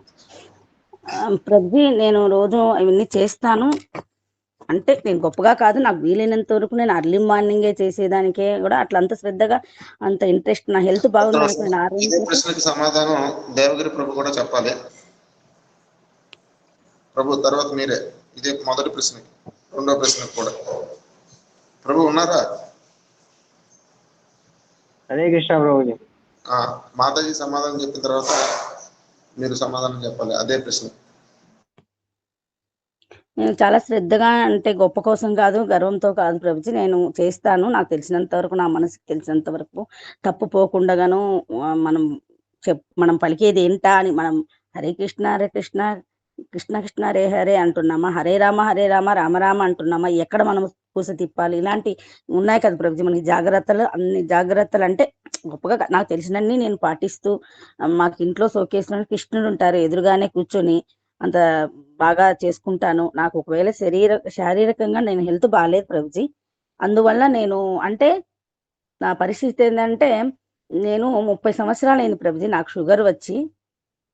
ప్రభుజీ, నేను రోజు ఇవన్నీ చేస్తాను. అంటే నేను గొప్పగా కాదు, నాకు వీలైనంత వరకు నేను అర్లీ మార్నింగే చేసేదానికే కూడా అట్లా అంత శ్రద్ధగా, అంత ఇంట్రెస్ట్, నా హెల్త్ బాగుంది. ఇదే ప్రశ్నకి సమాధానం దేవగిరి ప్రభు కూడా చెప్పాలి. ప్రభు తర్వాత మీరే. ఇదే మొదటి ప్రశ్నకి, రెండో ప్రశ్నకి కూడా ప్రభు ఉన్నారా? హరే కృష్ణ ప్రభుజీ. మాతాజీ సమాధానం చెప్పిన తర్వాత మీరు సమాధానం చెప్పాలి అదే ప్రశ్న. నేను చాలా శ్రద్ధగా, అంటే గొప్ప కోసం కాదు, గర్వంతో కాదు ప్రభుజీ, నేను చేస్తాను. నాకు తెలిసినంత వరకు, నా మనసుకి తెలిసినంత వరకు తప్పు పోకుండాగాను మనం పలికేది ఏంటా అని, మనం హరే కృష్ణ హరే కృష్ణ కృష్ణ కృష్ణ హరే హరే అంటున్నామా, హరే రామ రామ రామ అంటున్నామా, ఎక్కడ మనం పూస తిప్పాలి, ఇలాంటి ఉన్నాయి కదా ప్రభుజీ మనకి జాగ్రత్తలు. అన్ని జాగ్రత్తలు అంటే గొప్పగా నాకు తెలిసినన్ని నేను పాటిస్తూ, మాకు ఇంట్లో షోకేస్లో కృష్ణుడు ఉంటారు, ఎదురుగానే కూర్చొని అంత బాగా చేసుకుంటాను. నాకు ఒకవేళ శారీరకంగా నేను హెల్త్ బాగాలేదు ప్రభుజీ, అందువల్ల నేను, అంటే నా పరిస్థితి ఏంటంటే, నేను 30 సంవత్సరాలు అయింది ప్రభుజీ నాకు షుగర్ వచ్చి.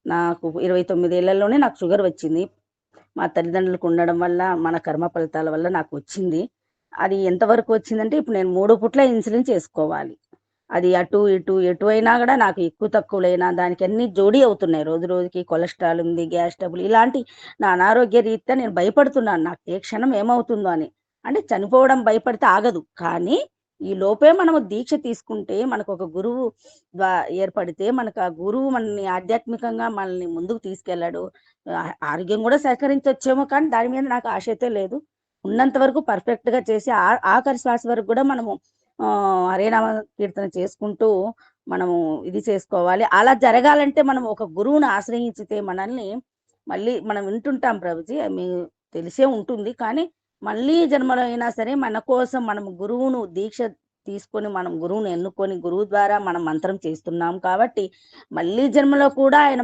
నాకు 29 ఏళ్లలోనే నాకు షుగర్ వచ్చింది. మా తల్లిదండ్రులకు ఉండడం వల్ల, మన కర్మ ఫలితాల వల్ల నాకు వచ్చింది. అది ఎంతవరకు వచ్చిందంటే, ఇప్పుడు నేను 3 పూట్ల ఇన్సులిన్ చేసుకోవాలి. అది అటు ఇటు ఎటు అయినా కూడా నాకు ఎక్కువ తక్కువలైనా దానికి అన్ని జోడీ అవుతున్నాయి. రోజు రోజుకి కొలెస్ట్రాల్ ఉంది, గ్యాస్ ట్రబుల్, ఇలాంటి నా అనారోగ్య రీత్యా నేను భయపడుతున్నాను, నాకు ఏ క్షణం ఏమవుతుందో అని. అంటే చనిపోవడం భయపడితే ఆగదు, కానీ ఈ లోపే మనము దీక్ష తీసుకుంటే, మనకు ఒక గురువు ఏర్పడితే, మనకు ఆ గురువు మనల్ని ఆధ్యాత్మికంగా మనల్ని ముందుకు తీసుకెళ్ళాడు. ఆరోగ్యం కూడా సహకరించొచ్చేమో, కానీ దాని మీద నాకు ఆశ అయితే లేదు. ఉన్నంత వరకు పర్ఫెక్ట్ గా చేసి ఆఖరి శ్వాస వరకు కూడా మనము హరేనామ కీర్తన చేసుకుంటూ మనము ఇది చేసుకోవాలి. అలా జరగాలంటే మనం ఒక గురువుని ఆశ్రయించితే, మనల్ని మళ్ళీ మనం వింటుంటాం ప్రభుజీ, మీకు తెలిసే ఉంటుంది, కానీ మళ్ళీ జన్మలో అయినా సరే మన కోసం మనం గురువును దీక్ష తీసుకొని, మనం గురువును ఎన్నుకొని, గురువు ద్వారా మనం మంత్రం చేస్తున్నాం కాబట్టి, మళ్ళీ జన్మలో కూడా ఆయన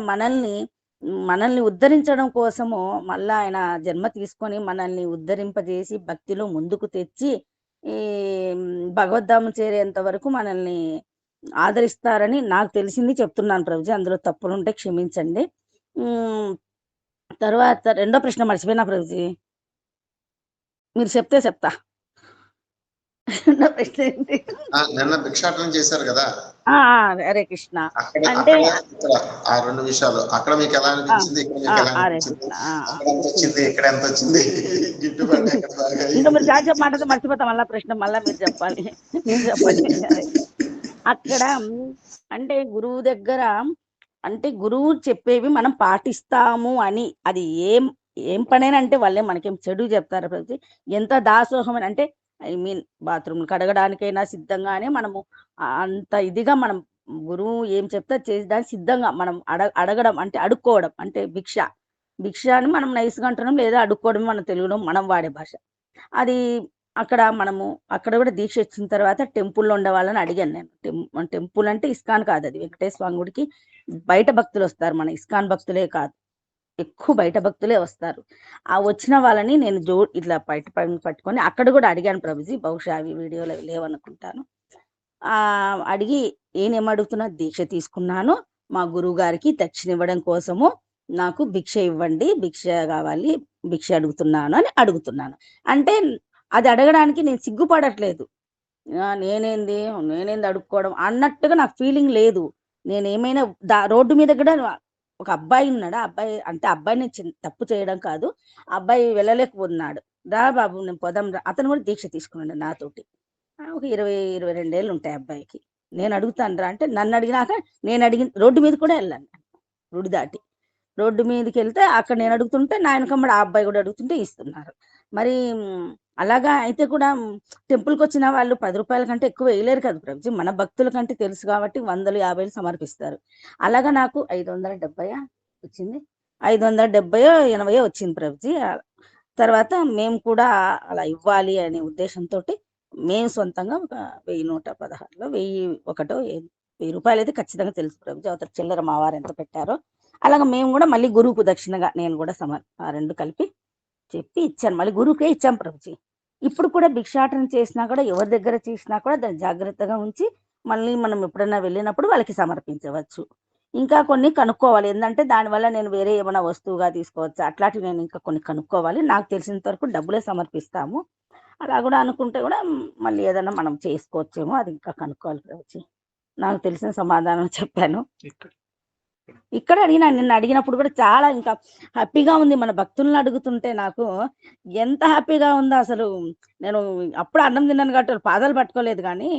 మనల్ని ఉద్ధరించడం కోసము మళ్ళా ఆయన జన్మ తీసుకొని మనల్ని ఉద్ధరింపజేసి భక్తిలో ముందుకు తెచ్చి ఈ భగవద్ధామం చేరేంత వరకు మనల్ని ఆదరిస్తారని నాకు తెలిసింది చెప్తున్నాను ప్రభుజీ, అందులో తప్పులుంటే క్షమించండి. తర్వాత రెండో ప్రశ్న మర్చిపోయినా ప్రభుజీ, మీరు చెప్తే చెప్తా. రెండో ప్రశ్న ఏంటి? నిన్న భిక్షాటనం చేశారు కదా, హరే కృష్ణ. అంటే ఆ రెండు విషయాలు, అక్కడ మీకు ఎలా అనిపించింది, ఇక్కడ మీకు ఎలా అనిపించింది, అక్కడ ఎంత వచ్చింది, ఇక్కడ ఎంత వచ్చింది, గిట్టుబాటు ఇంకా మీరు చాలా మాటతో మర్చిపోతాం, మళ్ళా ప్రశ్న మళ్ళా మీరు చెప్పాలి, మీరు చెప్పండి. అక్కడ అంటే గురువు దగ్గర, అంటే గురువు చెప్పేవి మనం పాటిస్తాము అని, అది ఏం పనైనా, అంటే వాళ్ళే మనకేం చెడు చెప్తారు ప్రతి, ఎంత దాసోహం అని, అంటే బాత్రూమ్ కడగడానికైనా సిద్ధంగానే మనము అంత ఇదిగా మనం గురువు ఏం చెప్తా చేసేదానికి సిద్ధంగా మనం అడగడం, అంటే అడుక్కోవడం, అంటే భిక్ష అని మనం నైస్గా అంటున్నాం, లేదా అడుక్కోవడం మన తెలుగులో మనం వాడే భాష. అది అక్కడ కూడా దీక్ష వచ్చిన తర్వాత టెంపుల్లో ఉండే వాళ్ళని అడిగాను నేను. టెంపుల్ అంటే ఇస్కాన్ కాదు, అది వెంకటేశ్వర స్వామి గుడికి బయట భక్తులు వస్తారు, మన ఇస్కాన్ భక్తులే కాదు. ఎక్కువ బయట భక్తులే వస్తారు. ఆ వచ్చిన వాళ్ళని నేను ఇట్లా బయట పట్టుకొని అక్కడ కూడా అడిగాను ప్రభుజీ. బహుశా అవి వీడియోలో లేవనుకుంటాను. అడిగి నేనేమడుగుతున్నా, దీక్ష తీసుకున్నాను, మా గురువు గారికి దక్షిణ ఇవ్వడం కోసము నాకు భిక్ష ఇవ్వండి, భిక్ష కావాలి, భిక్ష అడుగుతున్నాను అని అడుగుతున్నాను. అంటే అది అడగడానికి నేను సిగ్గుపడట్లేదు. నేనేంది అడుక్కోవడం అన్నట్టుగా నాకు ఫీలింగ్ లేదు. నేనేమైనా రోడ్డు మీద కూడా ఒక అబ్బాయి ఉన్నాడు. అబ్బాయిని తప్పు చేయడం కాదు, అబ్బాయి వెళ్ళలేకపోతున్నాడు. రా బాబు నేను పోదాం రా, అతను కూడా దీక్ష తీసుకున్నాడు నాతోటి. ఒక 22 ఏళ్ళు ఉంటాయి అబ్బాయికి. నేను అడుగుతాను రా అంటే నన్ను అడిగినాక నేను అడిగిన రోడ్డు మీద కూడా వెళ్ళాను. గుడి దాటి రోడ్డు మీదకి వెళ్తే అక్కడ నేను అడుగుతుంటే నా వెనకమ్మడి ఆ అబ్బాయి కూడా అడుగుతుంటే ఇస్తున్నారు. మరి అలాగా అయితే కూడా టెంపుల్కి వచ్చిన వాళ్ళు 10 రూపాయల కంటే ఎక్కువ వేయలేరు కదా ప్రభుజీ. మన భక్తుల కంటే తెలుసు కాబట్టి 100, 50 సమర్పిస్తారు. అలాగా నాకు 570 వచ్చింది, 570, 80 వచ్చింది ప్రభుజీ. తర్వాత మేము కూడా అలా ఇవ్వాలి అనే ఉద్దేశంతో మేము సొంతంగా ఒక 1116లో 1001 రూపాయలు అయితే ఖచ్చితంగా తెలుసు ప్రభుజీ. అవతల చిల్లర మా వారు ఎంత పెట్టారో అలాగా మేము కూడా మళ్ళీ గురువుకు దక్షిణగా నేను కూడా ఆ 2 కలిపి చెప్పి ఇచ్చాను. మళ్ళీ గురువుకే ఇచ్చాం ప్రభుజీ. ఇప్పుడు కూడా భిక్షాటన చేసినా కూడా ఎవరి దగ్గర చేసినా కూడా దాన్ని జాగ్రత్తగా ఉంచి మళ్ళీ మనం ఎప్పుడైనా వెళ్ళినప్పుడు వాళ్ళకి సమర్పించవచ్చు. ఇంకా కొన్ని కనుక్కోవాలి, ఏంటంటే దానివల్ల నేను వేరే ఏమైనా వస్తువుగా తీసుకోవచ్చా అట్లాంటివి నేను ఇంకా కొన్ని కనుక్కోవాలి. నాకు తెలిసినంత వరకు డబ్బులే సమర్పిస్తాము. అలా కూడా అనుకుంటే కూడా మళ్ళీ ఏదైనా మనం చేసుకోవచ్చేమో, అది ఇంకా కనుక్కోవాలి ప్రభుజీ. నాకు తెలిసిన సమాధానం చెప్పాను. ఇక్కడ నిన్ను అడిగినప్పుడు కూడా చాలా ఇంకా హ్యాపీగా ఉంది. మన భక్తులను అడుగుతుంటే నాకు ఎంత హ్యాపీగా ఉందో అసలు. నేను అప్పుడు అన్నం తిన్నాను కాబట్టి పాదాలు పట్టుకోలేదు, కానీ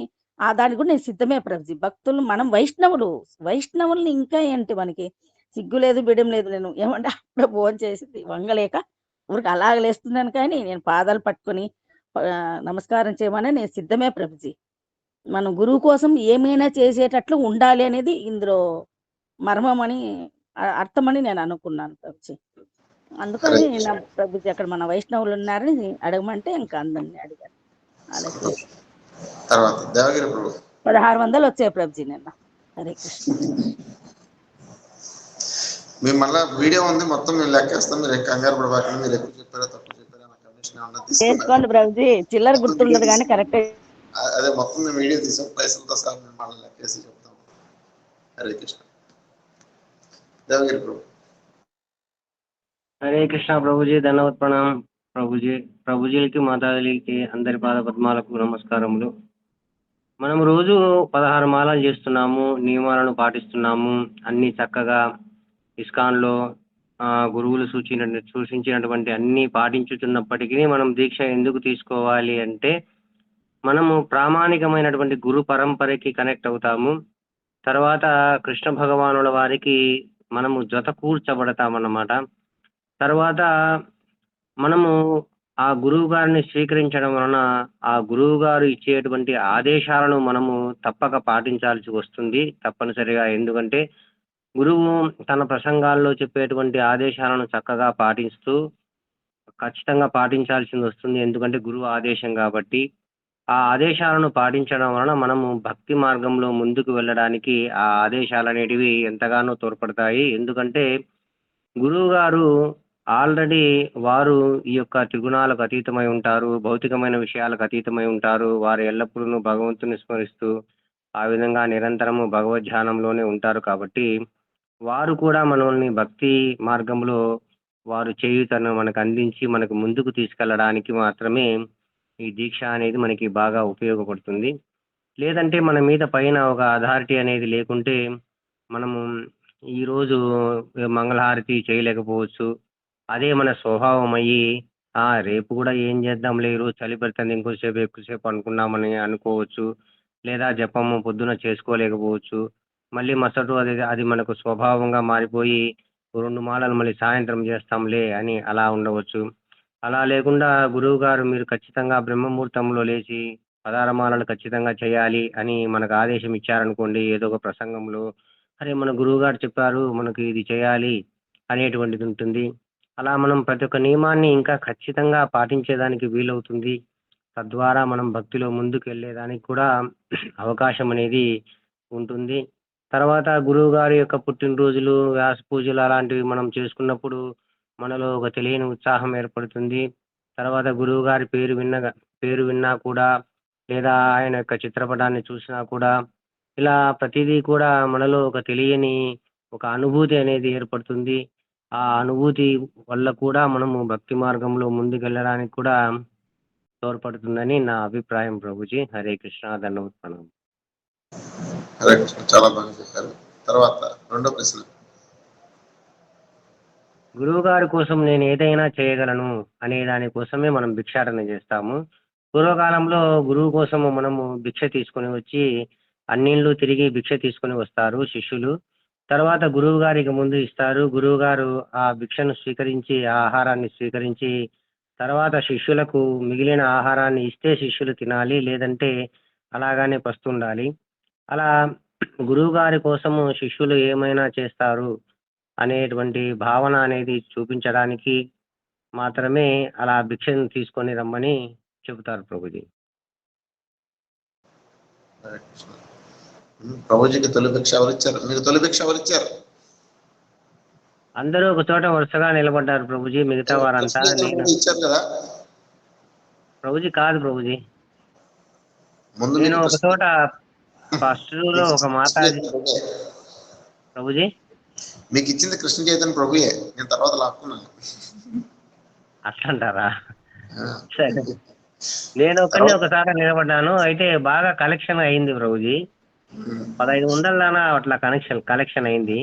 దానికి కూడా నేను సిద్ధమే ప్రభుజీ. భక్తులు మనం వైష్ణవుల్ని ఇంకా ఏంటి మనకి సిగ్గు లేదు, బిడం లేదు. నేను ఏమంటే అప్పుడే భోజనం చేసింది వంగలేక ఊరికి అలాగ లేస్తున్నాను, కానీ నేను పాదాలు పట్టుకొని నమస్కారం చేయమని నేను సిద్ధమే ప్రభుజీ. మనం గురువు కోసం ఏమైనా చేసేటట్లు ఉండాలి అనేది ఇందులో మర్మమని అర్థమని నేను అనుకున్నాను ప్రభుజీ. అందుకని నా ప్రభుజీ అక్కడ మన వైష్ణవులు ఉన్నారని అడగమంటే ఇంకా అందరినీ అడిగాను. అలాగే తర్వాత దేవగిరి ప్రభు 1600 వచ్చాయి ప్రభుజీ నిన్న. హరే కృష్ణ. మేము మళ్ళీ వీడియో ఉంది మొత్తం మేము లెక్కేస్తాం. మీరు కంగారు పడబాకండి. మీరు ఎక్కువ చెప్పారో తక్కువ చెప్పారో నాకు కమిషన్ ఏమన్నా చేసుకోండి ప్రభుజీ, చిల్లర గుర్తుండదు కానీ కరెక్ట్. అదే మొత్తం మేము వీడియో తీసాం, పైసలతో సహా మేము మళ్ళీ లెక్కేసి చెప్తాం. హరే కృష్ణ. దేవగిరి ప్రభు. హరే కృష్ణ ప్రభుజీ. ధన్యవాద ప్రణామం ప్రభుజీ. ప్రభుజీలకి మాతాజీలకి అందరి పాద పద్మాలకు నమస్కారములు. మనం రోజు 16 మాలలు చేస్తున్నాము, నియమాలను పాటిస్తున్నాము, అన్ని చక్కగా ఇస్కాన్లో గురువులు సూచించినటువంటి అన్ని పాటించుతున్నప్పటికీ మనం దీక్ష ఎందుకు తీసుకోవాలి అంటే మనము ప్రామాణికమైనటువంటి గురు పరంపరకి కనెక్ట్ అవుతాము. తర్వాత కృష్ణ భగవానుల వారికి మనము జత కూర్చబడతామన్నమాట. తర్వాత మనము ఆ గురువు గారిని స్వీకరించడం వలన ఆ గురువు గారు ఇచ్చేటువంటి ఆదేశాలను మనము తప్పక పాటించాల్సి వస్తుంది తప్పనిసరిగా. ఎందుకంటే గురువు తన ప్రసంగాల్లో చెప్పేటువంటి ఆదేశాలను చక్కగా పాటిస్తూ ఖచ్చితంగా పాటించాల్సింది వస్తుంది. ఎందుకంటే గురువు ఆదేశం కాబట్టి. ఆ ఆదేశాలను పాటించడం వలన మనము భక్తి మార్గంలో ముందుకు వెళ్ళడానికి ఆ ఆదేశాలు అనేటివి ఎంతగానో తోడ్పడతాయి. ఎందుకంటే గురువు గారు ఆల్రెడీ వారు ఈ యొక్క త్రిగుణాలకు అతీతమై ఉంటారు, భౌతికమైన విషయాలకు అతీతమై ఉంటారు. వారు ఎల్లప్పుడూ భగవంతుని స్మరిస్తూ ఆ విధంగా నిరంతరము భగవద్ధ్యానంలోనే ఉంటారు. కాబట్టి వారు కూడా మనల్ని భక్తి మార్గంలో వారు చేయుతను మనకు అందించి మనకు ముందుకు తీసుకెళ్ళడానికి మాత్రమే ఈ దీక్ష అనేది మనకి బాగా ఉపయోగపడుతుంది. లేదంటే మన మీద పైన ఒక అథారిటీ అనేది లేకుంటే మనము ఈరోజు మంగళహారతి చేయలేకపోవచ్చు. అదే మన స్వభావం అయ్యి రేపు కూడా ఏం చేద్దాంలే, ఈరోజు చలి పెడుతుంది ఇంకోసేపు ఎక్కువసేపు అనుకున్నామని అనుకోవచ్చు. లేదా జపము పొద్దున చేసుకోలేకపోవచ్చు. మళ్ళీ మసటు అది మనకు స్వభావంగా మారిపోయి 2 మాలలు మళ్ళీ సాయంత్రం చేస్తాంలే అని అలా ఉండవచ్చు. అలా లేకుండా గురువు గారు మీరు ఖచ్చితంగా బ్రహ్మముహూర్తంలో లేచి 16 మాలలు ఖచ్చితంగా చేయాలి అని మనకు ఆదేశం ఇచ్చారనుకోండి ఏదో ఒక ప్రసంగంలో, అరే మన గురువు గారు చెప్పారు మనకు ఇది చేయాలి అనేటువంటిది ఉంటుంది. అలా మనం ప్రతి ఒక్క నియమాన్ని ఇంకా ఖచ్చితంగా పాటించేదానికి వీలవుతుంది. తద్వారా మనం భక్తిలో ముందుకు వెళ్ళేదానికి కూడా అవకాశం అనేది ఉంటుంది. తర్వాత గురువు గారి యొక్క పుట్టినరోజులు, వ్యాస పూజలు అలాంటివి మనం చేసుకున్నప్పుడు మనలో ఒక తెలియని ఉత్సాహం ఏర్పడుతుంది. తర్వాత గురువు గారి పేరు విన్నా కూడా, లేదా ఆయన యొక్క చిత్రపటాన్ని చూసినా కూడా, ఇలా ప్రతిదీ కూడా మనలో ఒక తెలియని ఒక అనుభూతి అనేది ఏర్పడుతుంది. ఆ అనుభూతి వల్ల కూడా మనము భక్తి మార్గంలో ముందుకెళ్ళడానికి కూడా తోడ్పడుతుందని నా అభిప్రాయం ప్రభుజీ. హరే కృష్ణ, ధన్యవాదాలు ప్రణామం. హరే కృష్ణ, చాలా బాగా చెప్పారు. తర్వాత రెండో ప్రశ్న. గురువు గారి కోసం నేను ఏదైనా చేయగలను అనే దాని కోసమే మనం భిక్షాటన చేస్తాము. పూర్వకాలంలో గురువు కోసము మనము భిక్ష తీసుకొని వచ్చి అన్నిళ్ళు తిరిగి భిక్ష తీసుకొని వస్తారు శిష్యులు. తర్వాత గురువు గారికి ముందు ఇస్తారు. గురువు గారు ఆ భిక్షను స్వీకరించి, ఆ ఆహారాన్ని స్వీకరించి, తర్వాత శిష్యులకు మిగిలిన ఆహారాన్ని ఇస్తే శిష్యులు తినాలి, లేదంటే అలాగానే పస్తుండాలి. అలా గురువు గారి కోసము శిష్యులు ఏమైనా చేస్తారు అనేటువంటి భావన అనేది చూపించడానికి మాత్రమే అలా భిక్షను తీసుకొని రమ్మని చెబుతారు ప్రభుజీ. హరే కృష్ణ. ప్రభుజీకి తొలి భిక్ష ఎవరు ఇచ్చారు? మీకు తొలి భిక్ష ఎవరు ఇచ్చారు? అందరూ ఒక చోట వరుసగా నిలబడ్డారు ప్రభుజీ. మిగతా వారంతా నేను ఇచ్చారు కదా ప్రభుజీ కాదు ప్రభుజీ. ముందు. నేను ఒక చోట ఫస్ట్ లో ఒక మాతాజీ ప్రభుజీ. మీకు ఇచ్చింది కృష్ణ చైతన్య ప్రభుయే, నేను తర్వాత లాక్కున్నాను. అట్లంటారా? సరే, నేను ఒకసారి నిలబడ్డాను. అయితే బాగా కలెక్షన్ అయింది ప్రభుజీ. 1500 దానా అట్లా కలెక్షన్ అయింది.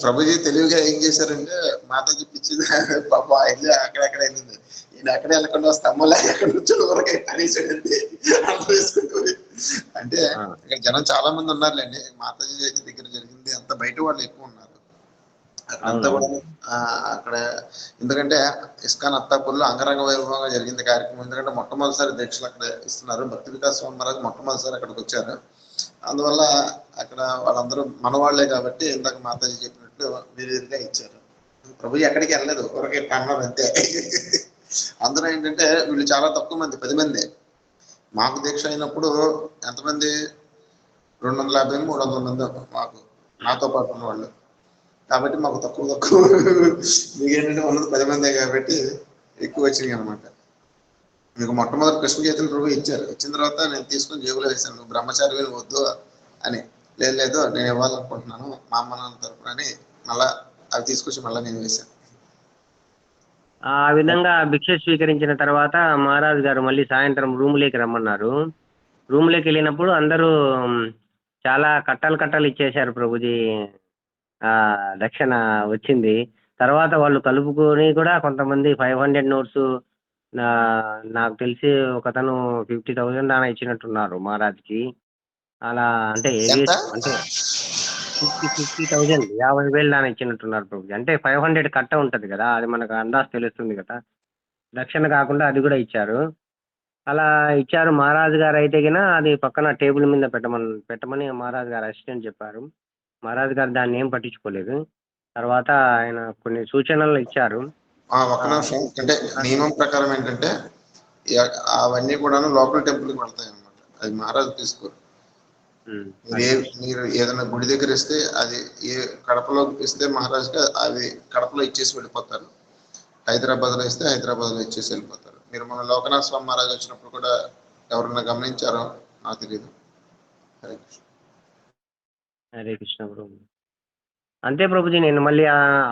ప్రభుజీ తెలివిగా ఏం చేశారంటే మాతాజీ పిచ్చింది పాప వెళ్ళి అక్కడెక్కడ వెళ్ళింది. ఈయన అక్కడే వెళ్ళకుండా స్తంభంలో ఎక్కడ నుంచి ఊరకే అనేసాడండి వేసుకుంటుంది. అంటే ఇక్కడ జనం చాలా మంది ఉన్నారులేండి. మాతాజీ దగ్గర జరిగింది అంత బయట వాళ్ళు ఎక్కువ ఉన్నారు అంతా కూడా. అక్కడ ఎందుకంటే ఇస్కాన్ అత్తాపూర్లో అంగరంగ వైభవంగా జరిగింది కార్యక్రమం. ఎందుకంటే మొట్టమొదటిసారి దీక్షలు అక్కడ ఇస్తున్నారు. భక్తి వికాస్ స్వామి మహారాజ్ మొట్టమొదటిసారి అక్కడికి వచ్చారు. అందువల్ల అక్కడ వాళ్ళందరూ మనవాళ్లే కాబట్టి ఇందాక మాతాజీ చెప్పినట్టు వీరిగా ఇచ్చారు. ప్రభు ఎక్కడికి వెళ్ళలేదు, ఊరకే అన్నారు అంతే. అందరూ ఏంటంటే వీళ్ళు చాలా తక్కువ మంది, 10 మంది. మాకు దీక్ష అయినప్పుడు ఎంతమంది? 250 300 మంది మాకు, నాతో పాటు ఉన్న వాళ్ళు. కాబట్టి మాకు తక్కువ మీకు ఏంటంటే ఉన్నది 10 మందే కాబట్టి ఎక్కువ వచ్చినాయి అనమాట. మీకు మొట్టమొదటి కృష్ణ చైతన్య ప్రభు ఇచ్చారు. ఇచ్చిన తర్వాత నేను తీసుకొని జేబులో వేసాను. నువ్వు బ్రహ్మచారి వద్దు అని. లేదు నేను ఇవ్వాలనుకుంటున్నాను మా అమ్మ నాన్న తరపున అని మళ్ళా అవి తీసుకొచ్చి మళ్ళీ నేను వేశాను. ఆ విధంగా భిక్ష స్వీకరించిన తర్వాత మహారాజు గారు మళ్ళీ సాయంత్రం రూమ్లోకి రమ్మన్నారు. రూమ్లోకి వెళ్ళినప్పుడు అందరూ చాలా కట్టలు ఇచ్చేశారు ప్రభుజీ. దక్షిణ వచ్చింది. తర్వాత వాళ్ళు కలుపుకొని కూడా కొంతమంది 500 నోట్స్, నాకు తెలిసి ఒకతను 50,000 దానా ఇచ్చినట్టున్నారు మహారాజ్కి. అలా అంటే అంటే 50,000 50,000 దానా ఇచ్చినట్టున్నారు ప్రభుజీ. అంటే 500 కట్ట ఉంటుంది కదా, అది మనకు అందాజు తెలుస్తుంది కదా. దక్షిణ కాకుండా అది కూడా ఇచ్చారు. అలా ఇచ్చారు. మహారాజు గారు అయితే గినా అది పక్కన టేబుల్ మీద పెట్టమని మహారాజు గారు అసిస్టెంట్ చెప్పారు. మహారాజు గారు దాన్ని ఏం పట్టించుకోలేదు. తర్వాత ఆయన కొన్ని సూచనలు ఇచ్చారు. ఒక నిమిషం. అంటే నియమం ప్రకారం ఏంటంటే అవన్నీ కూడా లోకల్ టెంపుల్కి వెళ్తాయి అనమాట. అది మహారాజు తీసుకోరు. మీరు ఏదైనా గుడి దగ్గర ఇస్తే అది ఏ కడపలో ఇస్తే మహారాజుకి అది కడపలో ఇచ్చేసి వెళ్ళిపోతారు. హైదరాబాద్లో ఇస్తే హైదరాబాద్లో ఇచ్చేసి వెళ్ళిపోతారు. మీరు మన లోకనాథ స్వామి మహారాజు వచ్చినప్పుడు కూడా ఎవరన్నా గమనించారో నాకు తెలియదు. హరే కృష్ణ. హరే కృష్ణ ప్రభు. అంతే ప్రభుజీ. నేను మళ్ళీ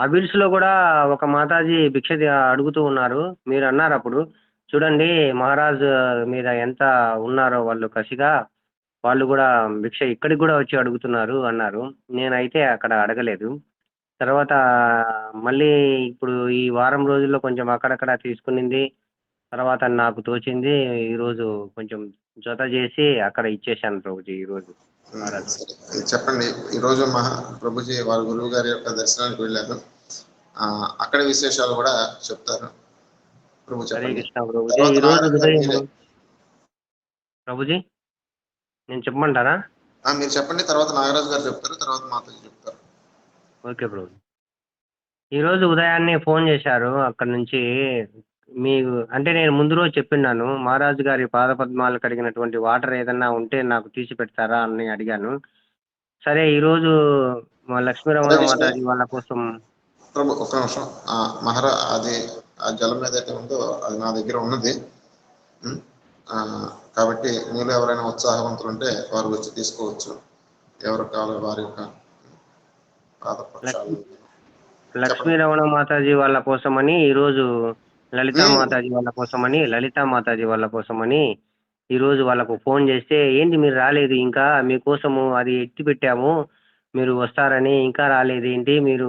అబిల్స్ లో కూడా ఒక మాతాజీ భిక్ష అడుగుతూ ఉన్నారు. మీరు అన్నారు అప్పుడు, చూడండి మహారాజు మీద ఎంత ఉన్నారో వాళ్ళు కసిగా, వాళ్ళు కూడా భిక్ష ఇక్కడికి కూడా వచ్చి అడుగుతున్నారు అన్నారు. నేనైతే అక్కడ అడగలేదు. తర్వాత మళ్ళీ ఇప్పుడు ఈ వారం రోజుల్లో కొంచెం అక్కడక్కడ తీసుకునింది. తర్వాత నాకు తోచింది ఈరోజు కొంచెం జత చేసి అక్కడ ఇచ్చేసాను ప్రభుజీ. ఈరోజు చెప్పండి. ఈరోజు ప్రభుజీ వారి గురువు గారి యొక్క దర్శనానికి వెళ్ళారు. అక్కడ విశేషాలు కూడా చెప్తారు. ప్రభు హరే కృష్ణ ప్రభుజీ. ఈరోజు ఉదయం ప్రభుజీ నేను చెప్పమంటారా? మీరు చెప్పండి. తర్వాత నాగరాజు గారు చెప్తారు. తర్వాత మాతాజీ చెప్తారు. ఓకే ప్రభు. ఈరోజు ఉదయాన్నే ఫోన్ చేశారు అక్కడ నుంచి. మీకు అంటే నేను ముందు రోజు చెప్పిన్నాను, మహారాజు గారి పాదపద్మాలు కడిగినటువంటి వాటర్ ఏదన్నా ఉంటే నాకు తీసి పెడతారా అని అడిగాను. సరే ఈరోజు మా లక్ష్మీరమణ హరే కృష్ణ మాతాజీ వాళ్ళ కోసం ప్రభు, ఒక్క నిమిషం. అది ఆ జలం ఏదైతే ఉందో అది నా దగ్గర ఉన్నది. ఉం? ఆ, కాబట్టి మీలో ఎవరైనా ఉత్సాహవంతులు ఉంటే వారు వచ్చి తీసుకోవచ్చు. ఎవరు కావాలి వారి యొక్క పాదపక్షాలు. చెప్పండి. లక్ష్మీరమణ మాతాజీ వాళ్ళ కోసమని ఈరోజు లలితా ఉం. మాతాజీ వాళ్ళ కోసమని ఈరోజు వాళ్ళకు ఫోన్ చేస్తే, ఏంటి మీరు రాలేదు ఇంకా, మీకోసము అది ఎత్తి పెట్టాము, మీరు వస్తారని ఇంకా రాలేదు ఏంటి, మీరు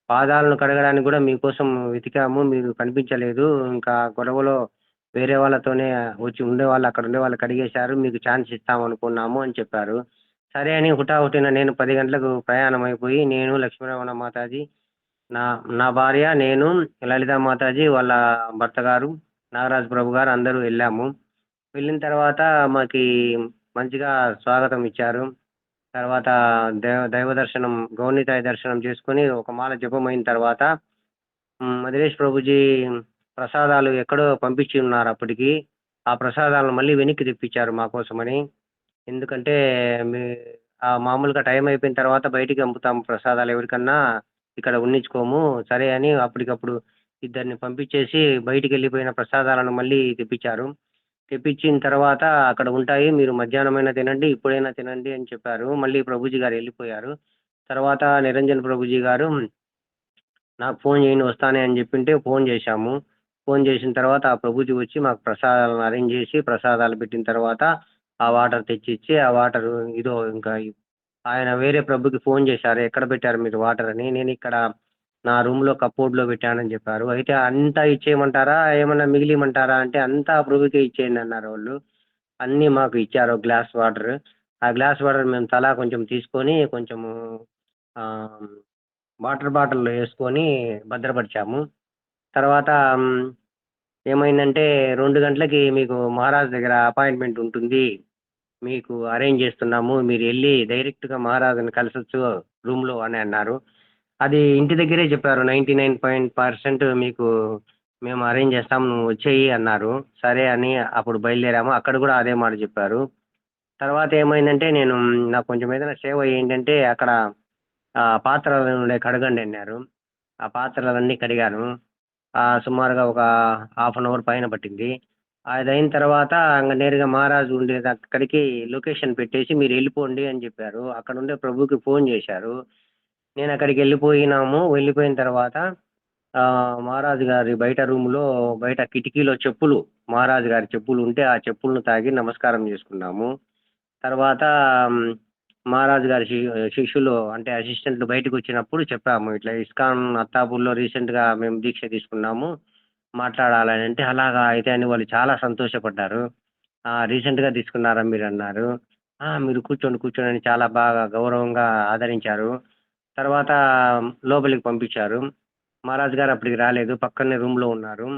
పాదాలను కడగడానికి కూడా మీకోసం వెతికాము, మీరు కనిపించలేదు, ఇంకా గొడవలో వేరే వాళ్ళతోనే వచ్చి ఉండేవాళ్ళు, అక్కడ ఉండే వాళ్ళు కడిగేశారు, మీకు ఛాన్స్ ఇస్తాం అనుకున్నాము అని చెప్పారు. సరే అని హుటాహుటిన నేను 10 గంటలకు ప్రయాణం అయిపోయి, నేను లక్ష్మీరమణ మాతాజీ, నా నా భార్య, నేను, లలితా మాతాజీ వాళ్ళ భర్త గారు, నాగరాజు ప్రభు గారు అందరూ వెళ్ళాము. వెళ్ళిన తర్వాత మాకి మంచిగా స్వాగతం ఇచ్చారు. తర్వాత దైవ దర్శనం, గౌర్నితాయ దర్శనం చేసుకుని ఒక మాల జపమైన తర్వాత మధురేష్ ప్రభుజీ ప్రసాదాలు ఎక్కడో పంపించి ఉన్నారు అప్పటికి. ఆ ప్రసాదాలను మళ్ళీ వెనక్కి తెప్పించారు మా కోసమని. ఎందుకంటే మామూలుగా టైం అయిపోయిన తర్వాత బయటికి అమ్ముతాము ప్రసాదాలు, ఎవరికన్నా ఇక్కడ ఉన్నించుకోము. సరే అని అప్పటికప్పుడు ఇద్దరిని పంపించేసి బయటికి వెళ్ళిపోయిన ప్రసాదాలను మళ్ళీ తెప్పించారు. తెప్పించిన తర్వాత అక్కడ ఉంటాయి, మీరు మధ్యాహ్నమైనా తినండి, ఇప్పుడైనా తినండి అని చెప్పారు. మళ్ళీ ప్రభుజీ గారు వెళ్ళిపోయారు. తర్వాత నిరంజన్ ప్రభుజీ గారు నాకు ఫోన్ చేయండి వస్తానే అని చెప్పింటే ఫోన్ చేశాము. ఫోన్ చేసిన తర్వాత ఆ ప్రభుజీ వచ్చి మాకు ప్రసాదాలను అరేంజ్ చేసి ప్రసాదాలు పెట్టిన తర్వాత ఆ వాటర్ తెచ్చిచ్చి, ఆ వాటర్ ఇదో ఇంకా ఆయన వేరే ప్రభుకి ఫోన్ చేశారు, ఎక్కడ పెట్టారు మీరు వాటర్ అని. నేను ఇక్కడ నా రూమ్లో కప్బోర్డ్లో పెట్టానని చెప్పారు. అయితే అంతా ఇచ్చేయమంటారా, ఏమన్నా మిగిలియమంటారా అంటే, అంతా ప్రభుకే ఇచ్చేయండి అన్నారు వాళ్ళు. అన్నీ మాకు ఇచ్చారు గ్లాస్ వాటర్. ఆ గ్లాస్ వాటర్ మేము తలా కొంచెం తీసుకొని కొంచెము వాటర్ బాటిల్లో వేసుకొని భద్రపరిచాము. తర్వాత ఏమైందంటే 2 గంటలకి మీకు మహారాజ్ దగ్గర అపాయింట్మెంట్ ఉంటుంది, మీకు అరేంజ్ చేస్తున్నాము, మీరు వెళ్ళి డైరెక్ట్గా మహారాజుని కలిసొచ్చు రూమ్లో అని అన్నారు. అది ఇంటి దగ్గరే చెప్పారు, 99% మీకు మేము అరేంజ్ చేస్తాం, నువ్వు వచ్చేయి అన్నారు. సరే అని అప్పుడు బయలుదేరాము. అక్కడ కూడా అదే మాట చెప్పారు. తర్వాత ఏమైందంటే నాకు కొంచెం ఏదైనా సేవ ఏంటంటే అక్కడ పాత్రలు ఉండే కడగండి అన్నారు. ఆ పాత్రలన్నీ కడిగాను. సుమారుగా ఒక 1/2 అవర్ పైన పట్టింది. అది అయిన తర్వాత నేరుగా మహారాజు ఉండేది అక్కడికి లొకేషన్ పెట్టేసి మీరు వెళ్ళిపోండి అని చెప్పారు. అక్కడ ఉండే ప్రభుకి ఫోన్ చేశారు. నేను అక్కడికి వెళ్ళిపోయిన తర్వాత మహారాజు గారి బయట రూమ్లో బయట కిటికీలో చెప్పులు, మహారాజు గారి చెప్పులు ఉంటే ఆ చెప్పులను తాగి నమస్కారం చేసుకున్నాము. తర్వాత మహారాజు గారి శిష్యులు అంటే అసిస్టెంట్లు బయటకు వచ్చినప్పుడు చెప్పాము, ఇట్లా ఇస్కాన్ అత్తాపూర్లో రీసెంట్గా మేము దీక్ష తీసుకున్నాము, మాట్లాడాలని అంటే, అలాగా అయితే అని వాళ్ళు చాలా సంతోషపడ్డారు. రీసెంట్గా తీసుకున్నారా మీరు అన్నారు. మీరు కూర్చోండి అని చాలా బాగా గౌరవంగా ఆదరించారు. తర్వాత లోపలికి పంపించారు. మహారాజు గారు అప్పటికి రాలేదు, పక్కనే రూమ్లో ఉన్నారు.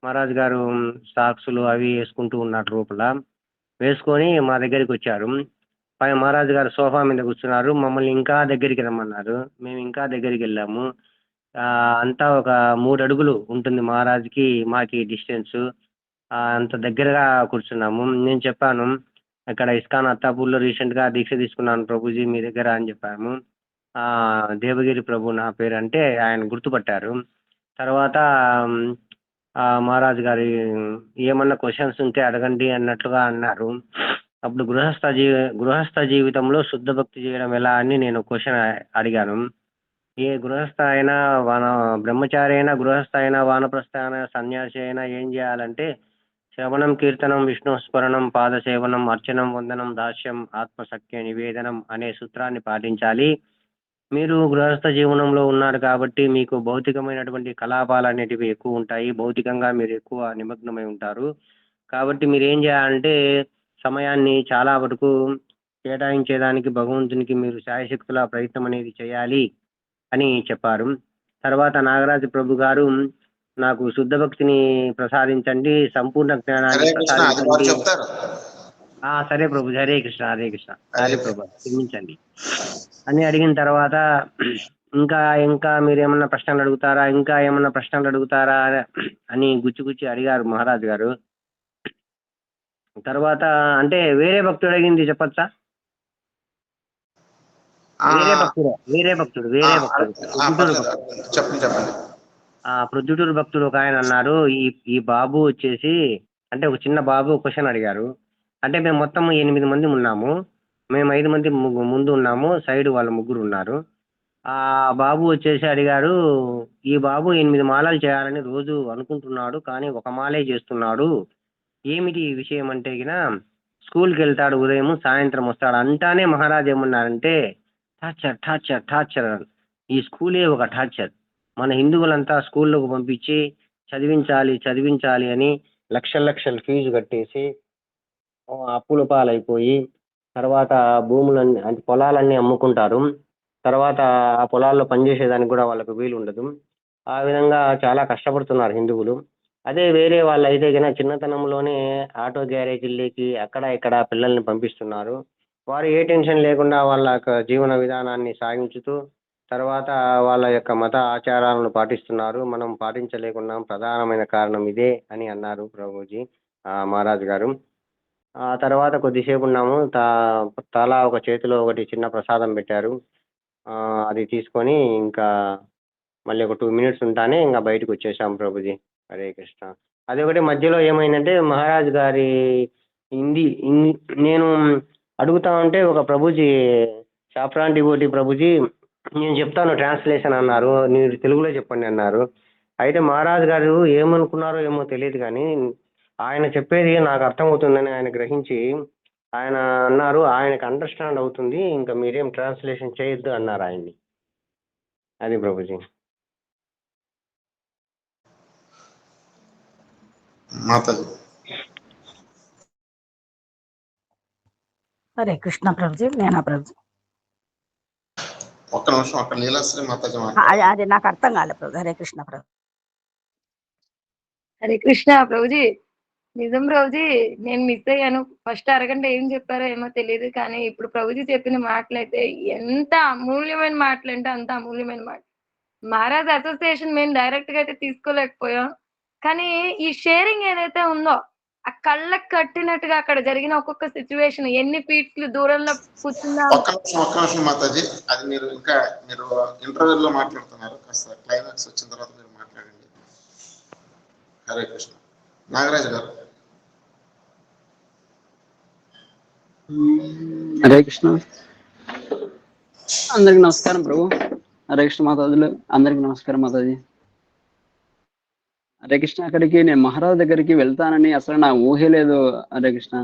మహారాజు గారు సాక్సులు అవి వేసుకుంటూ ఉన్నారు లోపల. వేసుకొని మా దగ్గరికి వచ్చారు. మహారాజు గారు సోఫా మీద కూర్చున్నారు. మమ్మల్ని ఇంకా దగ్గరికి రమ్మన్నారు. మేము ఇంకా దగ్గరికి వెళ్ళాము. అంతా ఒక 3 అడుగులు ఉంటుంది మహారాజుకి మాకి డిస్టెన్స్. అంత దగ్గరగా కూర్చున్నాము. నేను చెప్పాను, ఇక్కడ ఇస్కాన్ అత్తాపూర్లో రీసెంట్గా దీక్ష తీసుకున్నాను ప్రభుజీ మీ దగ్గర అని చెప్పాము. దేవగిరి ప్రభు నా పేరు అంటే ఆయన గుర్తుపట్టారు. తర్వాత మహారాజు గారి ఏమన్నా క్వశ్చన్స్ ఉంటే అడగండి అన్నట్లుగా అన్నారు. అప్పుడు గృహస్థ జీవితంలో శుద్ధ భక్తి చేయడం ఎలా అని నేను క్వశ్చన్ అడిగాను. ఏ గృహస్థ అయినా బ్రహ్మచారి అయినా, గృహస్థ అయినా, వానప్రస్థ అయినా, సన్యాసి అయినా ఏం చేయాలంటే శ్రవణం, కీర్తనం, విష్ణు స్మరణం, పాదసేవనం, అర్చనం, వందనం, దాస్యం, ఆత్మసఖ్య నివేదనం అనే సూత్రాన్ని పాటించాలి. మీరు గృహస్థ జీవనంలో ఉన్నారు కాబట్టి మీకు భౌతికమైనటువంటి కలాపాలు అనేటివి ఎక్కువ ఉంటాయి, భౌతికంగా మీరు ఎక్కువ నిమగ్నమై ఉంటారు. కాబట్టి మీరు ఏం చేయాలంటే సమయాన్ని చాలా వరకు కేటాయించేదానికి భగవంతునికి మీరు శాయశక్తుల ప్రయత్నం అనేది చేయాలి అని చెప్పారు. తర్వాత నాగరాజు ప్రభు గారు నాకు శుద్ధ భక్తిని ప్రసాదించండి, సంపూర్ణ జ్ఞానాన్ని ప్రసాదించండి. సరే ప్రభు, హరే కృష్ణ హరే కృష్ణ, సారీ ప్రభు క్షమించండి అని అడిగిన తర్వాత ఇంకా మీరు ఏమన్నా ప్రశ్నలు అడుగుతారా అని గుచ్చి అడిగారు మహారాజు గారు. తర్వాత అంటే వేరే భక్తుడు అడిగింది చెప్పచ్చా? ఆ, వేరే భక్తుడు ప్రొద్దుటూరు భక్తుడు. చెప్పండి. ప్రొద్దుటూరు భక్తుడు ఒక ఆయన అన్నారు, ఈ బాబు వచ్చేసి అంటే ఒక చిన్న బాబు క్వశ్చన్ అడిగారు. అంటే మేము మొత్తం 8 మంది ఉన్నాము, మేము 5 మంది ముందు ఉన్నాము, సైడ్ వాళ్ళు 3 ఉన్నారు. ఆ బాబు వచ్చేసి అడిగాడు, ఈ బాబు 8 మాలలు చేయాలని రోజు అనుకుంటున్నాడు, కానీ ఒక మాలే చేస్తున్నాడు, ఏమిటి ఈ విషయం అంటే గిన స్కూల్కి వెళ్తాడు, ఉదయం సాయంత్రం వస్తాడు అంటానే మహారాజ్ ఏమన్నారంటే టార్చర్. ఈ స్కూలే ఒక టార్చర్. మన హిందువులంతా స్కూల్లోకి పంపించి చదివించాలి అని లక్షల ఫీజు కట్టేసి అప్పుల పాలైపోయి తర్వాత భూములన్నీ అంటే పొలాలన్నీ అమ్ముకుంటారు. తర్వాత ఆ పొలాల్లో పనిచేసేదానికి కూడా వాళ్ళకు వీలు ఉండదు. ఆ విధంగా చాలా కష్టపడుతున్నారు హిందువులు. అదే వేరే వాళ్ళు అయితే కనుక చిన్నతనంలోనే ఆటో గ్యారేజీల్లోకి అక్కడ ఇక్కడ పిల్లల్ని పంపిస్తున్నారు. వారు ఏ టెన్షన్ లేకుండా వాళ్ళ యొక్క జీవన విధానాన్ని సాగించుతూ తర్వాత వాళ్ళ యొక్క మత ఆచారాలను పాటిస్తున్నారు. మనం పాటించలేకున్నాం, ప్రధానమైన కారణం ఇదే అని అన్నారు ప్రభుజీ మహారాజ్ గారు. ఆ తర్వాత కొద్దిసేపు ఉన్నాము, తలా ఒక చేతిలో ఒకటి చిన్న ప్రసాదం పెట్టారు. అది తీసుకొని ఇంకా మళ్ళీ ఒక 2 మినిట్స్ ఉంటానే ఇంకా బయటకు వచ్చేసాం ప్రభుజీ. హరే కృష్ణ. అదొకటి మధ్యలో ఏమైందంటే మహారాజ్ గారి నేను అడుగుతా ఉంటే ఒక ప్రభుజీ సాఫ్రాన్ డివోటీ ప్రభుజీ నేను చెప్తాను ట్రాన్స్లేషన్ అన్నారు, మీరు తెలుగులో చెప్పండి అన్నారు. అయితే మహారాజ్ గారు ఏమనుకున్నారో ఏమో తెలియదు కానీ ఆయన చెప్పేది నాకు అర్థమవుతుందని ఆయన గ్రహించి ఆయన అన్నారు, ఆయనకు అండర్స్టాండ్ అవుతుంది, ఇంకా మీరేం ట్రాన్స్లేషన్ చేయొద్దు అన్నారు ఆయన్ని. అది ప్రభుజీ. మాతాజీ. హరే కృష్ణ ప్రభుజీ. నేనా ప్రభుజీ? ఒక్క నిమిషం, అక్కడ లీలాశ్రీ మాతాజీ అది నాకు అర్థం కాలేదు ప్రభు. హరే కృష్ణ ప్రభు. హరే కృష్ణ ప్రభుజీ. నిజం ప్రభుజీ, నేను మిస్ అయ్యాను. ఫస్ట్ అరగంట ఏం చెప్పారో ఏమో తెలియదు, కానీ ఇప్పుడు ప్రభుజీ చెప్పిన మాటలు అయితే ఎంత అమూల్యమైన మాటలు అంటే అంత అమూల్యమైన మాట. మహారాజ్ అసోసియేషన్ మేము డైరెక్ట్ గా అయితే తీసుకోలేకపోయాం, కానీ ఈ షేరింగ్ ఏదైతే ఉందో ఆ కళ్ళకు కట్టినట్టుగా అక్కడ జరిగిన ఒక్కొక్క సిచ్యువేషన్, ఎన్ని ఫీట్లు దూరంలో కూర్చున్నా. ఒక్క నిమిషం మాతాజీ, అది మీరు ఇంటర్వ్యూలో మాట్లాడుతున్నారు, కాస్త క్లైమాక్స్ వచ్చిన తర్వాత మీరు మాట్లాడండి. హరే కృష్ణ. నాగరాజు గారు. హరే కృష్ణ. అందరికి నమస్కారం ప్రభు. హరే కృష్ణ మాతాజీలు అందరికి నమస్కారం మాతాజీ. హరే కృష్ణ. అక్కడికి నేను మహారాజ్ దగ్గరికి వెళ్తానని అసలు నా ఊహే లేదు హరే కృష్ణ.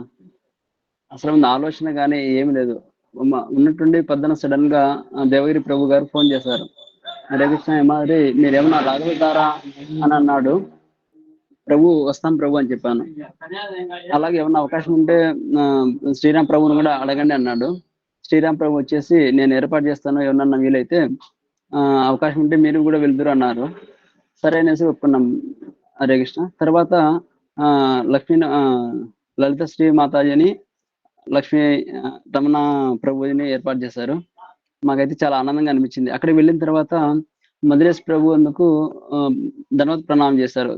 అసలు నా ఆలోచన కానీ ఏమి లేదు. ఉన్నట్టుండి పొద్దున సడన్ గా దేవగిరి ప్రభు గారు ఫోన్ చేశారు. హరే కృష్ణ మరి మీరేమన్నా రాగలుగుతారా అని అన్నాడు. ప్రభు వస్తాం ప్రభు అని చెప్పాను. అలాగే ఏమన్నా అవకాశం ఉంటే శ్రీరామ్ ప్రభుని కూడా అడగండి అన్నాడు. శ్రీరామ్ ప్రభు వచ్చేసి నేను ఏర్పాటు చేస్తాను, ఎవరన్నా వీలైతే అవకాశం ఉంటే మీరు కూడా వెళ్తురు అన్నారు. సరే అనేసి ఒప్పుకున్నాం హరే కృష్ణ. తర్వాత లలిత శ్రీ మాతాజీని లక్ష్మీ రమణ ప్రభుని ఏర్పాటు చేశారు. మాకైతే చాలా ఆనందంగా అనిపించింది. అక్కడికి వెళ్ళిన తర్వాత మధురేష్ ప్రభు అందుకు ధన్యవాద ప్రణామం చేశారు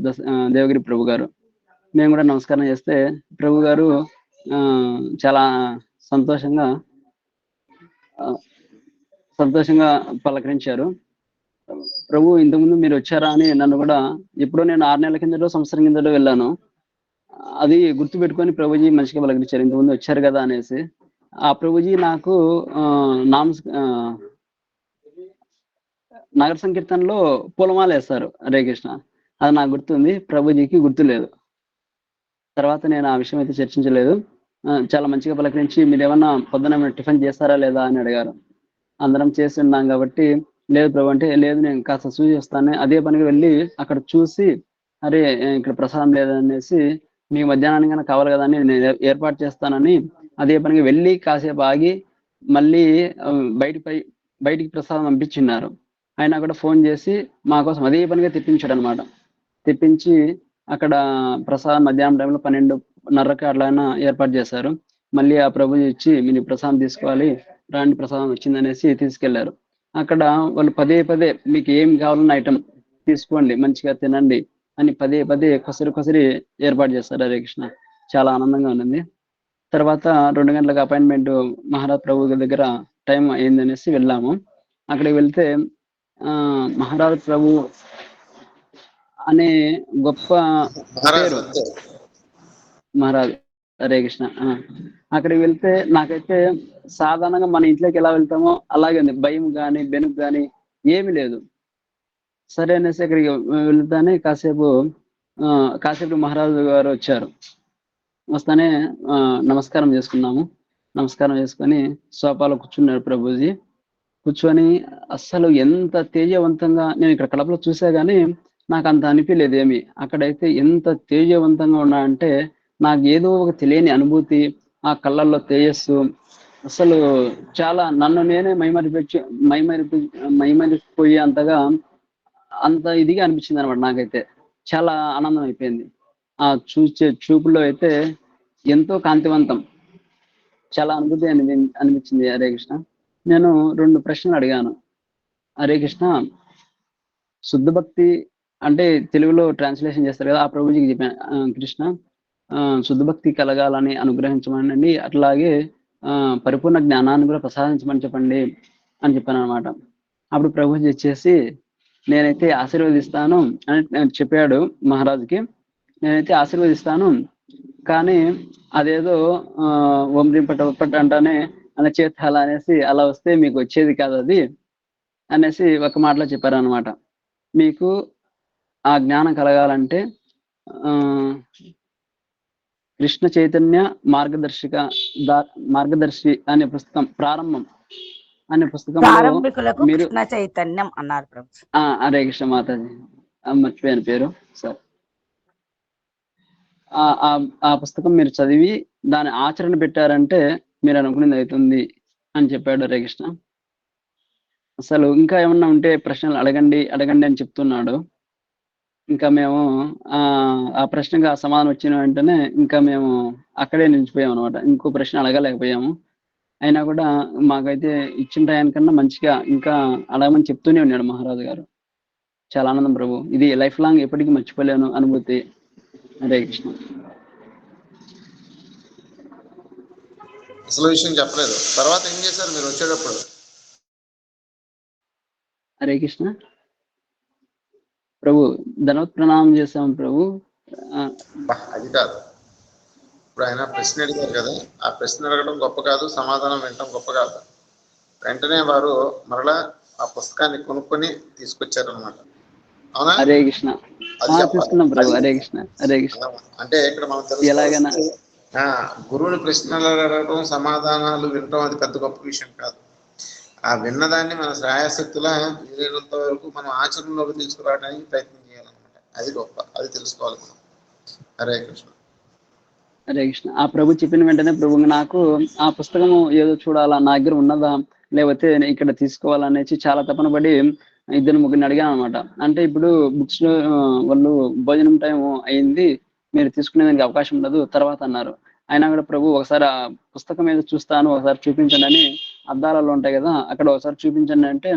దేవగిరి ప్రభు గారు. మేము కూడా నమస్కారం చేస్తే ప్రభు గారు చాలా సంతోషంగా పలకరించారు. ప్రభు ఇంతకుముందు మీరు వచ్చారా అని నన్ను కూడా ఎప్పుడో నేను 6 నెలల కిందటో సంవత్సరం కిందటో వెళ్ళాను. అది గుర్తు పెట్టుకొని ప్రభుజీ మంచిగా పలకరించారు, ఇంతకుముందు వచ్చారు కదా అనేసి. ఆ ప్రభుజీ నాకు నగర సంకీర్తనలో పూలమాల వేస్తారు హరే కృష్ణ. అది నాకు గుర్తుంది, ప్రభుజీకి గుర్తు లేదు. తర్వాత నేను ఆ విషయం అయితే చర్చించలేదు. చాలా మంచిగా పలకరించి మీరు ఏమన్నా పొద్దున టిఫిన్ చేస్తారా లేదా అని అడిగారు. అందరం చేసి ఉన్నాం కాబట్టి లేదు ప్రభు అంటే లేదు నేను కాస్త చూసి వస్తాను. అదే పనికి వెళ్ళి అక్కడ చూసి అరే ఇక్కడ ప్రసాదం లేదనేసి మీకు మధ్యాహ్నానికి కన్నా కావాలి కదా అని నేను ఏర్పాటు చేస్తానని అదే పనికి వెళ్ళి కాసేపు ఆగి మళ్ళీ బయటికి ప్రసాదం పంపించిన్నారు. ఆయన కూడా ఫోన్ చేసి మా కోసం అదే పనిగా తెప్పించాడు అనమాట. తెప్పించి అక్కడ ప్రసాదం మధ్యాహ్నం టైంలో 12:30కి అట్లయినా ఏర్పాటు చేశారు. మళ్ళీ ఆ ప్రభు ఇచ్చి మీరు ప్రసాదం తీసుకోవాలి రాండి ప్రసాదం వచ్చిందనేసి తీసుకెళ్లారు. అక్కడ వాళ్ళు పదే మీకు ఏం కావాలన్న ఐటమ్ తీసుకోండి మంచిగా తినండి అని పదే కొసరి ఏర్పాటు చేస్తారు హరే కృష్ణ. చాలా ఆనందంగా ఉన్నది. తర్వాత 2 గంటలకు అపాయింట్మెంట్ మహారాజ్ ప్రభు దగ్గర టైం అయిందనేసి వెళ్ళాము. అక్కడికి వెళ్తే మహారాజ్ ప్రభు అనే గొప్ప మహారాజు పేరు. అంతే. మహారాజ్ హరే కృష్ణ. అక్కడికి వెళ్తే నాకైతే సాధారణంగా మన ఇంట్లోకి ఎలా వెళ్తామో అలాగే ఉంది. భయం కానీ బెనుకు కానీ ఏమీ లేదు. సరే అనేసి అక్కడికి వెళ్తానే కాసేపు మహారాజు గారు వచ్చారు. వస్తానే నమస్కారం చేసుకున్నాము. నమస్కారం చేసుకొని సోఫాలో కూర్చున్నారు ప్రభుజీ. కూర్చొని అస్సలు ఎంత తేజవంతంగా, నేను ఇక్కడ కడపలో చూసా కానీ నాకు అంత అనిపించలేదు ఏమి. అక్కడైతే ఎంత తేజవంతంగా ఉన్నా అంటే నాకు ఏదో ఒక తెలియని అనుభూతి, ఆ కళ్ళల్లో తేజస్సు అసలు చాలా నన్ను నేనే మైమరిపోయే అంతగా అంత ఇదిగా అనిపించింది అనమాట. నాకైతే చాలా ఆనందం అయిపోయింది. ఆ చూసే చూపులో అయితే ఎంతో కాంతివంతం, చాలా అనుభూతి అనిపించింది. హరే కృష్ణ. నేను 2 ప్రశ్నలు అడిగాను. హరే కృష్ణ, శుద్ధ భక్తి అంటే తెలుగులో ట్రాన్స్లేషన్ చేస్తారు కదా, ఆ ప్రభుజీకి చెప్పాను. కృష్ణ శుద్ధ భక్తి కలగాలని అనుగ్రహించమనండి, అట్లాగే పరిపూర్ణ జ్ఞానాన్ని కూడా ప్రసాదించమని చెప్పండి అని చెప్పాను అనమాట. అప్పుడు ప్రభుజీ వచ్చేసి నేనైతే ఆశీర్వదిస్తాను అని చెప్పాడు మహారాజుకి. నేనైతే ఆశీర్వదిస్తాను, కానీ అదేదో ఓం రీం పట్ట అంటానే అలా చేస్తాలా అనేసి అలా వస్తే మీకు వచ్చేది కాదు అది అనేసి ఒక మాటలో చెప్పారనమాట. మీకు ఆ జ్ఞానం కలగాలంటే కృష్ణ చైతన్య మార్గదర్శి అనే పుస్తకం, ప్రారంభం అనే పుస్తకంలో ప్రారంభికులకు మీరు కృష్ణ చైతన్యం అన్నారు ప్రభు. హరే కృష్ణ మాతాజీ, మర్చిపోయాను పేరు సార్. ఆ పుస్తకం మీరు చదివి దాని ఆచరణ పెట్టారంటే మీరు అనుకునేది అవుతుంది అని చెప్పాడు. హరే కృష్ణ. అసలు ఇంకా ఏమన్నా ఉంటే ప్రశ్నలు అడగండి అని చెప్తున్నాడు. ఇంకా మేము ఆ ప్రశ్నకు ఆ సమాధానం వచ్చిన వెంటనే ఇంకా మేము అక్కడే నిలిచిపోయాం అనమాట. ఇంకో ప్రశ్న అడగలేకపోయాము. అయినా కూడా మాకైతే ఇచ్చిన టయానికన్నా మంచిగా ఇంకా అడగమని చెప్తూనే ఉన్నాడు మహారాజు గారు. చాలా ఆనందం ప్రభు, ఇది లైఫ్ లాంగ్ ఎప్పటికీ మర్చిపోలేను అనుభూతి. హరే కృష్ణ. అసలు విషయం చెప్పలేదు. తర్వాత ఏం చేశారు మీరు వచ్చేటప్పుడు? హరే కృష్ణ ప్రభు, ధనవత్ ప్రణామం చేశాం ప్రభు. అది కాదు, ఇప్పుడు ఆయన ప్రశ్న అడిగారు కదా, ఆ ప్రశ్న అడగడం గొప్ప కాదు, సమాధానం వినడం గొప్ప కాదు. వెంటనే వారు మరలా ఆ పుస్తకాన్ని కొనుక్కొని తీసుకొచ్చారనమాట. అవునా? హరే కృష్ణ. అది తీసుకున్నాం ప్రభు. చెప్పాలి. హరే కృష్ణ. హరే కృష్ణ. అంటే ఇక్కడ మనం ఎలాగైనా గురువుని ప్రశ్నలు అడగడం, సమాధానాలు వినడం అది పెద్ద గొప్ప విషయం కాదు. ఆ విన్నదాన్ని మన శ్రాయశక్తుల వీలైనంత వరకు మనం ఆచరణలోకి తీసుకురావడానికి ప్రయత్నం చేయాలన్నమాట. అది గొప్ప, అది తెలుసుకోవాలి మనం. హరే కృష్ణ. హరే కృష్ణ. ఆ ప్రభు చెప్పిన వెంటనే ప్రభు నాకు ఆ పుస్తకము ఏదో చూడాలా, నా దగ్గర ఉన్నదా లేకపోతే ఇక్కడ తీసుకోవాలనేసి చాలా తపన పడి 2-3 అడిగాను అనమాట. అంటే ఇప్పుడు బుక్స్ వాళ్ళు భోజనం టైం అయింది, మీరు తీసుకునేదానికి అవకాశం ఉండదు తర్వాత అన్నారు. అయినా కూడా ప్రభు ఒకసారి ఆ పుస్తకం ఏదో చూస్తాను, ఒకసారి చూపించండి అని అద్దాలలో ఉంటాయి కదా, అక్కడ ఒకసారి చూపించండి అంటే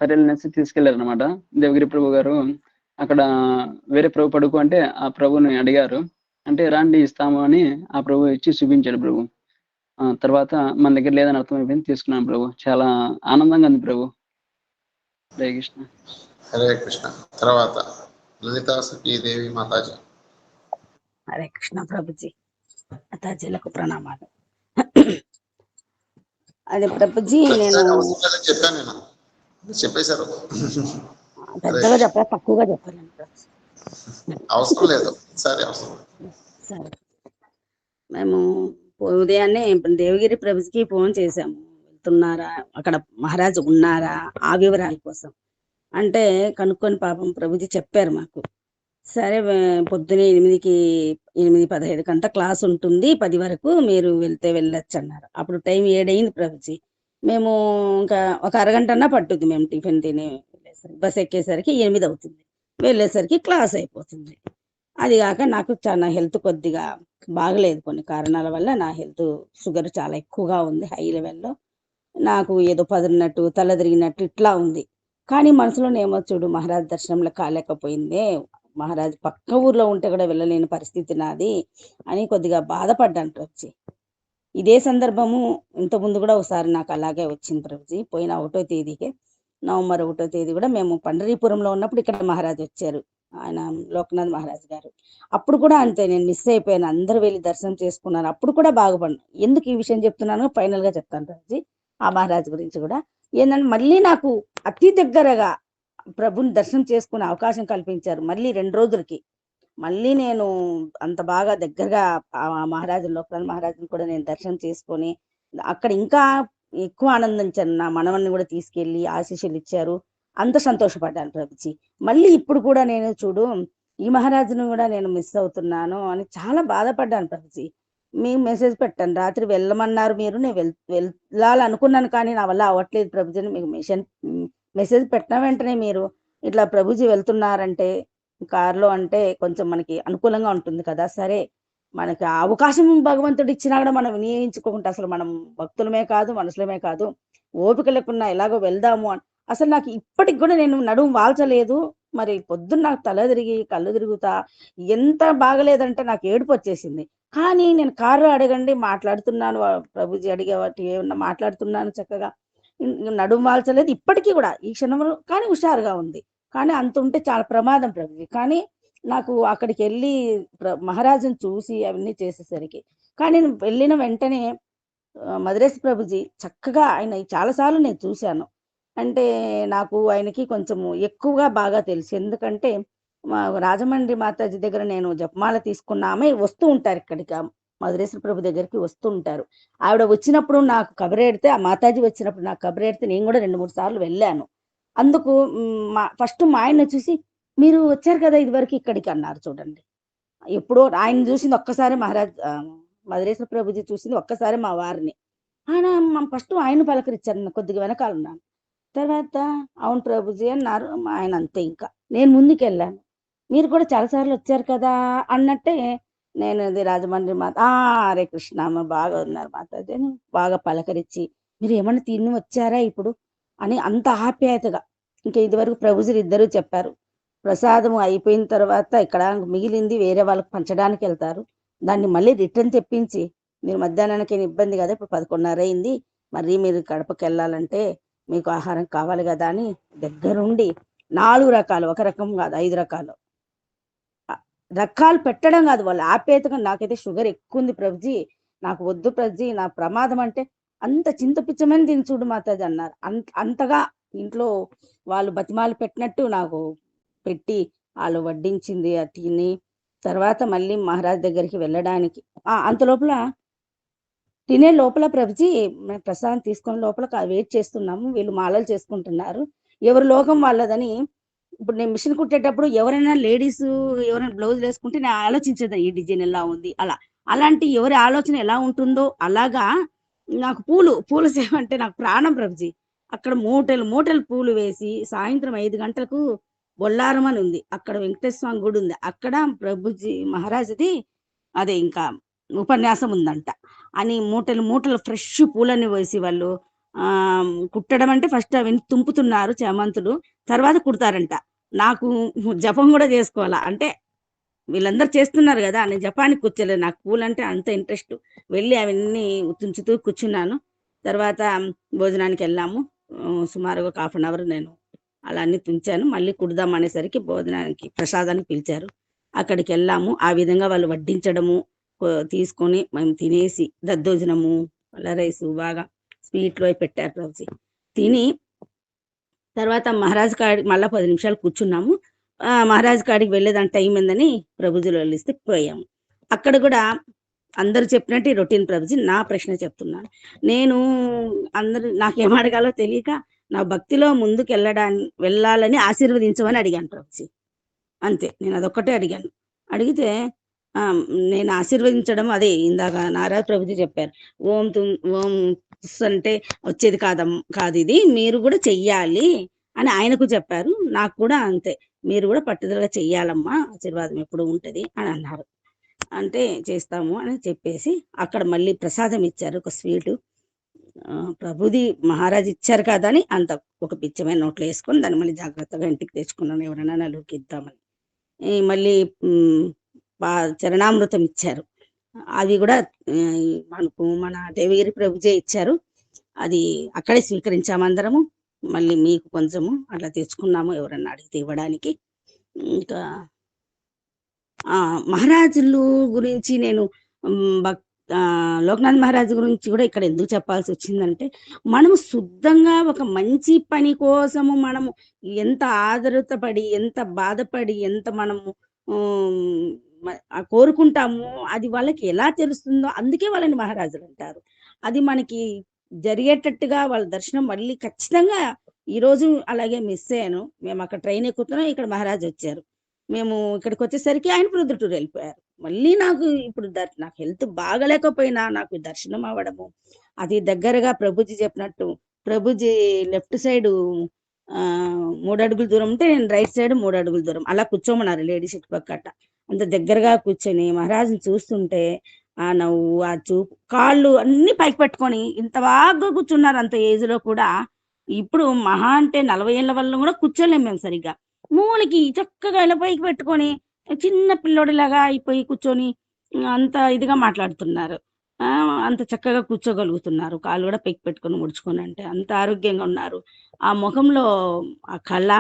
సరే అనేసి తీసుకెళ్లారు అనమాట. దేవగిరి ప్రభు గారు అక్కడ వేరే ప్రభు పడుకో అంటే ఆ ప్రభుని అడిగారు. అంటే రండి ఇస్తాము అని ఆ ప్రభు ఇచ్చి చూపించాడు ప్రభు. తర్వాత మన దగ్గర లేదని అర్థమైపోయింది, తీసుకున్నాను ప్రభు. చాలా ఆనందంగా ఉంది ప్రభు. హరే కృష్ణ. హరే కృష్ణ. తర్వాత లలితా సతీదేవి మాతాజీ. హరే కృష్ణ ప్రభుజీ. మాతాజీలకు ప్రణామాలు. అదే ప్రభుజీ, నేను చెప్పాను, నేను చెప్పేశారు. పెద్దగా చెప్పాలి, తక్కువగా చెప్పాను. అవసరం లేదు, సరే అవసరం. సరే, మేము ఉదయాన్నే దేవగిరి ప్రభుజీకి ఫోన్ చేశాము, వెళ్తున్నారా, అక్కడ మహారాజు ఉన్నారా, ఆ వివరాల కోసం. అంటే కనుక్కొని పాపం ప్రభుజీ చెప్పారు మాకు. సరే పొద్దునే 8:15 అంతా క్లాస్ ఉంటుంది, 10 వరకు మీరు వెళ్తే వెళ్ళొచ్చు అన్నారు. అప్పుడు టైం 7 అయింది ప్రభుజీ. మేము ఇంకా ఒక అరగంటన్నా పట్టుద్ది మేము టిఫిన్ తిని వెళ్ళేసరికి. బస్ ఎక్కేసరికి 8 అవుతుంది, వెళ్ళేసరికి క్లాస్ అయిపోతుంది. అది కాక నాకు చాలా హెల్త్ కొద్దిగా బాగలేదు, కొన్ని కారణాల వల్ల నా హెల్త్ షుగర్ చాలా ఎక్కువగా ఉంది, హై లెవెల్లో. నాకు ఏదో పదిరినట్టు, తల తిరిగినట్టు ఇట్లా ఉంది. కానీ మనసులోనేమో చూడు, మహారాజ్ దర్శనంలో కాలేకపోయిందే, మహారాజ్ పక్క ఊర్లో ఉంటే కూడా వెళ్ళలేని పరిస్థితి నాది అని కొద్దిగా బాధపడ్డాను వచ్చి. ఇదే సందర్భము ఇంత ముందు కూడా ఒకసారి నాకు అలాగే వచ్చింది ప్రభుజీ. పోయిన 1వ తేదీకే, నవంబర్ 1వ తేదీ కూడా మేము పండరీపురంలో ఉన్నప్పుడు ఇక్కడ మహారాజ్ వచ్చారు, ఆయన లోకనాథ్ మహారాజ్ గారు. అప్పుడు కూడా అంతే, నేను మిస్ అయిపోయాను. అందరూ వెళ్ళి దర్శనం చేసుకున్నారు. అప్పుడు కూడా బాగుపడ్డాను. ఎందుకు ఈ విషయం చెప్తున్నానో ఫైనల్ గా చెప్తాను ప్రభుజీ. ఆ మహారాజ్ గురించి కూడా ఏంటంటే, మళ్ళీ నాకు అతి దగ్గరగా ప్రభుని దర్శనం చేసుకునే అవకాశం కల్పించారు. మళ్ళీ 2 రోజులకి మళ్ళీ నేను అంత బాగా దగ్గరగా ఆ మహారాజు లోకనాథ్ మహారాజుని కూడా నేను దర్శనం చేసుకొని అక్కడ ఇంకా ఎక్కువ ఆనందించాను. నా మనవన్ని కూడా తీసుకెళ్లి ఆశీస్సులు ఇచ్చారు. అంత సంతోషపడ్డాను ప్రభుజీ. మళ్ళీ ఇప్పుడు కూడా నేను చూడు, ఈ మహారాజును కూడా నేను మిస్ అవుతున్నాను అని చాలా బాధపడ్డాను ప్రభుజీ. మీకు మెసేజ్ పెట్టాను, రాత్రి వెళ్ళమన్నారు మీరు, నేను వెళ్ళాలనుకున్నాను కానీ నా వల్ల అవ్వట్లేదు ప్రభుజీ అని మీకు మెసేజ్ పెట్టిన వెంటనే మీరు ఇట్లా ప్రభుజీ వెళ్తున్నారంటే కారులో అంటే కొంచెం మనకి అనుకూలంగా ఉంటుంది కదా, సరే మనకి ఆ అవకాశం భగవంతుడు ఇచ్చినా కూడా మనం వినియోగించుకోకుండా, అసలు మనం భక్తులమే కాదు మనుషులమే కాదు, ఓపిక లేకున్నా ఎలాగో వెళ్దాము అని అసలు నాకు ఇప్పటికి కూడా నేను నడుము వాల్చలేదు. మరి పొద్దున్న నాకు తల తిరిగి కళ్ళు తిరుగుతా ఎంత బాగలేదంటే నాకు ఏడుపు వచ్చేసింది. కానీ నేను కారులో అడగండి మాట్లాడుతున్నాను, ప్రభుజీ అడిగే వాటి ఏమన్నా మాట్లాడుతున్నాను చక్కగా, నడుము వాల్చలేదు ఇప్పటికీ కూడా ఈ క్షణంలో. కానీ హుషారుగా ఉంది. కానీ అంత ఉంటే చాలా ప్రమాదం ప్రభుజీ. కానీ నాకు అక్కడికి వెళ్ళి మహారాజుని చూసి అవన్నీ చేసేసరికి, కానీ నేను వెళ్ళిన వెంటనే మద్రేసి ప్రభుజీ చక్కగా, ఆయన చాలాసార్లు నేను చూశాను. అంటే నాకు ఆయనకి కొంచెము ఎక్కువగా బాగా తెలుసు. ఎందుకంటే మా రాజమండ్రి మాతాజీ దగ్గర నేను జపమాల తీసుకున్న ఆమె వస్తూ ఉంటారు ఇక్కడికి, మధురేశ్వర ప్రభు దగ్గరికి వస్తూ ఉంటారు. ఆవిడ వచ్చినప్పుడు నాకు కబరేడితే, ఆ మాతాజీ వచ్చినప్పుడు నాకు కబరేడితే నేను కూడా 2-3 సార్లు వెళ్ళాను. అందుకు ఫస్ట్ మా ఆయన చూసి, మీరు వచ్చారు కదా ఇదివరకు ఇక్కడికి అన్నారు చూడండి. ఎప్పుడో ఆయన చూసింది ఒక్కసారి మధురేశ్వర ప్రభుజీ చూసింది ఒక్కసారి మా వారిని. ఆయన ఫస్ట్ ఆయన పలకరించారు, కొద్దిగా వెనకాల ఉన్నాను. తర్వాత అవును ప్రభుజీ అన్నారు ఆయన. అంతే, ఇంకా నేను ముందుకు వెళ్ళాను. మీరు కూడా చాలాసార్లు వచ్చారు కదా అన్నట్టే, నేను ఇది రాజమండ్రి హరే కృష్ణ అమ్మ బాగా ఉన్నారు మాతాజీ అని బాగా పలకరించి, మీరు ఏమన్నా తిని వచ్చారా ఇప్పుడు అని అంత ఆప్యాయతగా. ఇంకా ఇదివరకు ప్రభుజీలు ఇద్దరు చెప్పారు, ప్రసాదం అయిపోయిన తర్వాత ఇక్కడ మిగిలింది వేరే వాళ్ళకి పంచడానికి వెళ్తారు, దాన్ని మళ్ళీ రిటర్న్ తెప్పించి, మీరు మధ్యాహ్నానికి ఇబ్బంది కదా, ఇప్పుడు 11:30 అయింది, మరి మీరు కడపకి వెళ్ళాలంటే మీకు ఆహారం కావాలి కదా అని దగ్గరుండి 4 రకాలు, ఒక రకం కాదు 5 రకాలు పెట్టడం కాదు, వాళ్ళు ఆప్యాయతగా. నాకైతే షుగర్ ఎక్కువ ఉంది ప్రభుజీ, నాకు వద్దు ప్రభుజీ, నా ప్రమాదం అంటే అంత చింతపిచ్చమని తిని చూడు మాతాజీ అన్నారు. అంతగా ఇంట్లో వాళ్ళు బతిమాలు పెట్టినట్టు నాకు పెట్టి వాళ్ళు వడ్డించింది అది తిని, తర్వాత మళ్ళీ మహారాజ్ దగ్గరికి వెళ్ళడానికి అంత లోపల తినే లోపల ప్రభుజీ మేము ప్రసాదం తీసుకునే లోపల వెయిట్ చేస్తున్నాము, వీళ్ళు మాలలు చేసుకుంటున్నారు, ఎవరి లోకం వాళ్ళదని. ఇప్పుడు నేను మిషన్ కుట్టేటప్పుడు ఎవరైనా లేడీస్ ఎవరైనా బ్లౌజ్ వేసుకుంటే నేను ఆలోచించేదాన్ని, ఈ డిజైన్ ఎలా ఉంది అలాంటి ఎవరి ఆలోచన ఎలా ఉంటుందో అలాగా నాకు పూల సేవ అంటే నాకు ప్రాణం ప్రభుజీ. అక్కడ మూటలు పూలు వేసి సాయంత్రం 5 గంటలకు బొల్లారం అని ఉంది, అక్కడ వెంకటేశ్వర స్వామి గుడి ఉంది, అక్కడ ప్రభుజీ మహారాజుది అదే ఇంకా ఉపన్యాసం ఉందంట అని మూటలు ఫ్రెష్ పూలని వేసి వాళ్ళు కుట్టడం అంటే ఫస్ట్ అవి తుంపుతున్నారు చేమంతులు, తర్వాత కుడతారంట. నాకు జపం కూడా చేసుకోవాలా అంటే వీళ్ళందరూ చేస్తున్నారు కదా, నేను జపానికి కూర్చోలేదు, నాకు పూలంటే అంత ఇంట్రెస్ట్. వెళ్ళి అవన్నీ తుంచుతూ కూర్చున్నాను. తర్వాత భోజనానికి వెళ్ళాము. సుమారుగా 1/2 అవర్ నేను అలా అన్ని తుంచాను. మళ్ళీ కుడదాం అనేసరికి భోజనానికి ప్రసాదానికి పిలిచారు, అక్కడికి వెళ్ళాము. ఆ విధంగా వాళ్ళు వడ్డించడము తీసుకొని మేము తినేసి దద్దోజనము రైసు బాగా స్వీట్లో పెట్టారు ప్రభుజీ. తిని తర్వాత మహారాజ్ కాడికి మళ్ళీ 10 నిమిషాలు కూర్చున్నాము. మహారాజ్ కాడికి వెళ్ళేదాని టైం ఏందని ప్రభుజీలు వెళ్ళిస్తే పోయాము. అక్కడ కూడా అందరు చెప్పినట్టు రొటీన్ ప్రభుజీ. నా ప్రశ్న చెప్తున్నాను, నేను అందరు నాకేం అడగాలో తెలియక నా భక్తిలో ముందుకు వెళ్ళాలని ఆశీర్వదించమని అడిగాను ప్రభుజీ. అంతే, నేను అదొక్కటే అడిగాను. అడిగితే నేను ఆశీర్వదించడం అదే ఇందాక నారాయణ ప్రభుజీ చెప్పారు, ఓం అంటే వచ్చేది కాదు ఇది, మీరు కూడా చెయ్యాలి అని ఆయనకు చెప్పారు. నాకు కూడా అంతే, మీరు కూడా పట్టుదలగా చెయ్యాలమ్మా, ఆశీర్వాదం ఎప్పుడు ఉంటది అని అన్నారు. అంటే చేస్తాము అని చెప్పేసి అక్కడ మళ్ళీ ప్రసాదం ఇచ్చారు, ఒక స్వీటు. ప్రభుది మహారాజ్ ఇచ్చారు కదా అని అంత ఒక పిచ్చమైన నోట్లో వేసుకొని దాన్ని మళ్ళీ జాగ్రత్తగా ఇంటికి తెచ్చుకున్నాను, ఎవరైనా నలుగురికి ఇద్దామని. మళ్ళీ చరణామృతం ఇచ్చారు. అది కూడా మనకు మన దేవగిరి ప్రభుజే ఇచ్చారు. అది అక్కడే స్వీకరించాము అందరము. మళ్ళీ మీకు కొంచెము అట్లా తెచ్చుకున్నాము ఎవరన్నా అడిగితే ఇవ్వడానికి. ఇంకా మహారాజులు గురించి నేను లోకనాథ్ మహారాజు గురించి కూడా ఇక్కడ ఎందుకు చెప్పాల్సి వచ్చిందంటే, మనము శుద్ధంగా ఒక మంచి పని కోసము మనము ఎంత ఆదరతపడి, ఎంత బాధపడి, ఎంత మనము కోరుకుంటాము, అది వాళ్ళకి ఎలా తెలుస్తుందో అందుకే వాళ్ళని మహారాజులు అంటారు. అది మనకి జరిగేటట్టుగా వాళ్ళ దర్శనం మళ్ళీ ఖచ్చితంగా ఈరోజు అలాగే మిస్ అయ్యాను. మేము అక్కడ ట్రైన్ ఎక్కుతున్నాం, ఇక్కడ మహారాజు వచ్చారు. మేము ఇక్కడికి వచ్చేసరికి ఆయన ప్రొద్దుటూరు వెళ్ళిపోయారు. మళ్ళీ నాకు ఇప్పుడు నాకు హెల్త్ బాగలేకపోయినా నాకు దర్శనం అవ్వడము, అది దగ్గరగా ప్రభుజీ చెప్పినట్టు, ప్రభుజీ లెఫ్ట్ సైడ్ 3 అడుగుల దూరం ఉంటే నేను రైట్ సైడ్ 3 అడుగుల దూరం అలా కూర్చోమన్నారు లేడీస్ ఇటుపక్కట. అంత దగ్గరగా కూర్చొని మహారాజుని చూస్తుంటే ఆ నవ్వు, ఆ చూపు, కాళ్ళు అన్ని పైకి పెట్టుకొని ఇంత బాగా కూర్చున్నారు అంత ఏజ్ లో కూడా. ఇప్పుడు మహా అంటే 40 ఏళ్ళ వల్ల కూడా కూర్చోలేము మేము సరిగ్గా. మూలకి చక్కగా ఇలా పైకి పెట్టుకొని చిన్న పిల్లోడిలాగా అయిపోయి కూర్చొని అంత ఇదిగా మాట్లాడుతున్నారు. అంత చక్కగా కూర్చోగలుగుతున్నారు. కాళ్ళు కూడా పైకి పెట్టుకొని ముడుచుకొని, అంటే అంత ఆరోగ్యంగా ఉన్నారు. ఆ ముఖంలో ఆ కళ,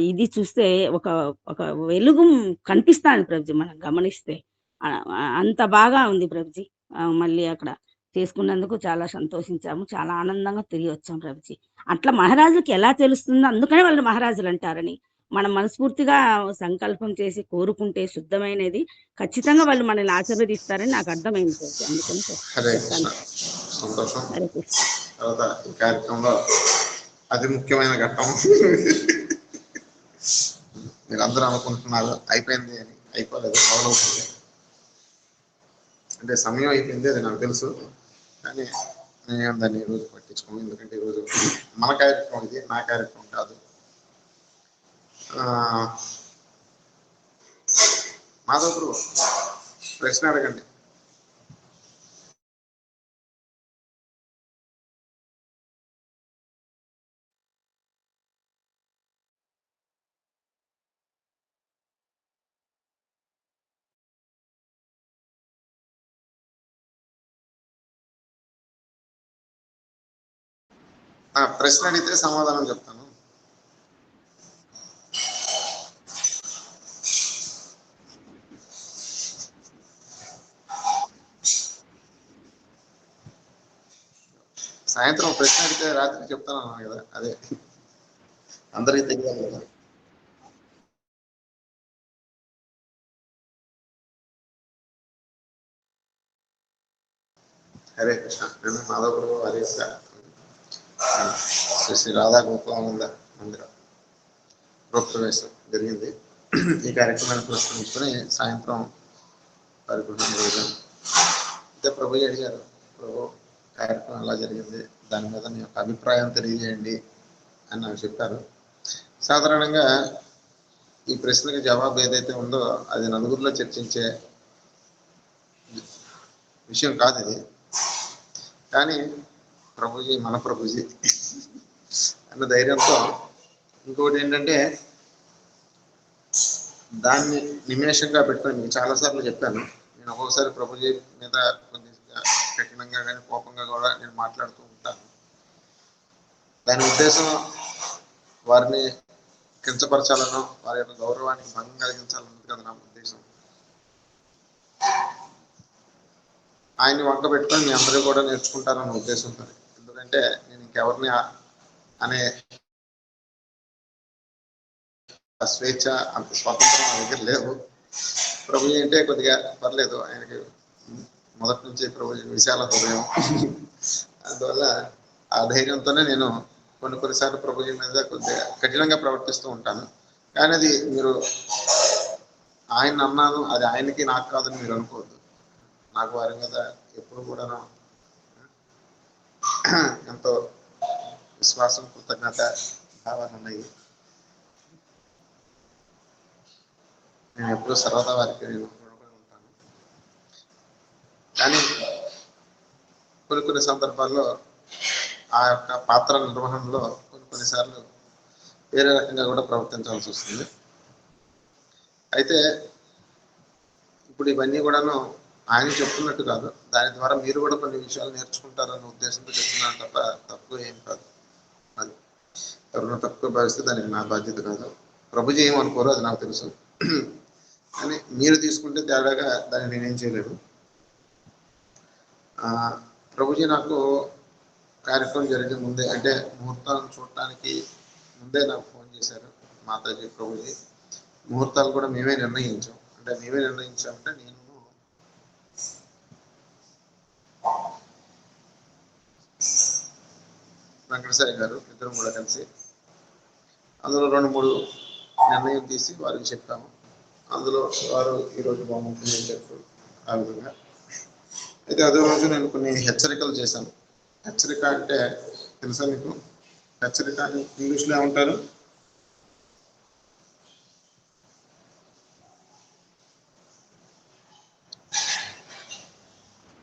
ఇది చూస్తే ఒక ఒక వెలుగు కనిపిస్తాను ప్రభుజీ మనం గమనిస్తే. అంత బాగా ఉంది ప్రభుజీ. మళ్ళీ అక్కడ చేసుకున్నందుకు చాలా సంతోషించాము, చాలా ఆనందంగా తిరిగి వచ్చాం ప్రభుజీ. అట్లా మహారాజుకి ఎలా తెలుస్తుందో అందుకనే వాళ్ళు మహారాజులు అంటారని మనం మనస్ఫూర్తిగా సంకల్పం చేసి కోరుకుంటే శుద్ధమైనది ఖచ్చితంగా వాళ్ళు మనల్ని ఆశీర్వదిస్తారని నాకు అర్థమైంది ప్రభుజీ. అందుకని హరే కృష్ణ. సంతోషం. హరే కృష్ణ. తర్వాత ఈ కార్యక్రమంలో అతి ముఖ్యమైన ఘట్టం మీరు అందరూ అనుకుంటున్నారు అయిపోయింది అని. అయిపోలేదు, మొదలవుతుంది. అంటే సమయం అయిపోయింది, అది నాకు తెలుసు. కానీ నేను దాన్ని ఈరోజు పట్టించుకోను, ఎందుకంటే ఈరోజు మన కార్యక్రమం, ఇది నా కార్యక్రమం కాదు. మాధవ్ ప్రభు ప్రశ్న అడగండి. ప్రశ్న అడిగితే సమాధానం చెప్తాను. సాయంత్రం ప్రశ్న అడిగితే రాత్రి చెప్తాను అన్నాను కదా, అదే అందరికీ తెలియాలి కదా. హరే కృష్ణ. నేను మాధవపురం వారి యొక్క శ్రీ రాధా గోపాలానంద మందిరం గృహప్రవేశం జరిగింది. ఈ కార్యక్రమాన్ని పురస్కరించుకొని సాయంత్రం పరిపూర్ణం జరిగాం. అయితే ప్రభుజీ అడిగారు, ప్రభు కార్యక్రమం ఎలా జరిగింది, దాని మీద మీ యొక్క అభిప్రాయం తెలియజేయండి అని నాకు చెప్పారు. సాధారణంగా ఈ ప్రశ్నకి జవాబు ఏదైతే ఉందో అది నలుగురిలో చర్చించే విషయం కాదు ఇది. కానీ ప్రభుజీ మన ప్రభుజీ అన్న ధైర్యంతో, ఇంకొకటి ఏంటంటే దాన్ని నిమేషంగా పెట్టుకొని మీకు చాలాసార్లు చెప్పాను, నేను ఒక్కొక్కసారి ప్రభుజీ మీద కొద్దిగా కఠినంగా కానీ కోపంగా కూడా నేను మాట్లాడుతూ ఉంటాను. దాని ఉద్దేశం వారిని కించపరచాలనో వారి యొక్క గౌరవానికి భంగం కలిగించాలన్నది కదా నా ఉద్దేశం. ఆయన్ని వంక పెట్టుకొని మీ అందరూ కూడా నేర్చుకుంటారన్న ఉద్దేశంతో. ఎందుకంటే నేను ఇంకెవరిని అనే స్వేచ్ఛ, అంత స్వాతంత్రం నా దగ్గర లేదు. ప్రభుజీ అంటే కొద్దిగా పర్లేదు, ఆయనకి మొదటి నుంచి ప్రభుజీ విశాల హృదయం. అందువల్ల ఆ ధైర్యంతోనే నేను కొన్నిసార్లు ప్రభుజీ మీద కొద్దిగా కఠినంగా ప్రవర్తిస్తూ ఉంటాను. కానీ అది మీరు ఆయన అన్నాను, అది ఆయనకి నాకు కాదని మీరు అనుకోవద్దు. నాకు వారి మీద ఎప్పుడు కూడా ఎంతో విశ్వాసం, కృతజ్ఞత భావాలు ఉన్నాయి. నేను ఎప్పుడు సర్వదా వారికి నేను రుణపడి ఉంటాను. కానీ కొన్ని సందర్భాల్లో ఆ యొక్క పాత్ర నిర్వహణలో కొన్నిసార్లు వేరే రకంగా కూడా ప్రవర్తించాల్సి వస్తుంది. అయితే ఇప్పుడు ఇవన్నీ కూడాను ఆయన చెప్తున్నట్టు కాదు, దాని ద్వారా మీరు కూడా కొన్ని విషయాలు నేర్చుకుంటారన్న ఉద్దేశంతో చెప్తున్నాను తప్ప తప్పు ఏం కాదు. అది ఎవరైనా తక్కువ భావిస్తే దానికి నా బాధ్యత కాదు. ప్రభుజీ ఏమనుకోరు అది నాకు తెలుసు. కానీ మీరు తీసుకుంటే తేడాగా దాన్ని నేనేం చేయలేను. ప్రభుజీ నాకు కార్యక్రమం జరిగే ముందే, అంటే ముహూర్తాలను చూడటానికి ముందే నాకు ఫోన్ చేశారు మాతాజీ, ప్రభుజీ. ముహూర్తాలు కూడా మేమే నిర్ణయించాం. అంటే మేమే నిర్ణయించామంటే నేను వెంకటసాయి గారు ఇద్దరం కూడా కలిసి అందులో 2-3 నిర్ణయం తీసి వారికి చెప్పాము. అందులో వారు ఈరోజు బాగుంటుంది అని చెప్పారు. ఆ విధంగా అయితే అదే రోజు నేను కొన్ని హెచ్చరికలు చేశాను. హెచ్చరిక అంటే తెలుసా మీకు? హెచ్చరిక అని ఇంగ్లీష్లో ఏమంటారు?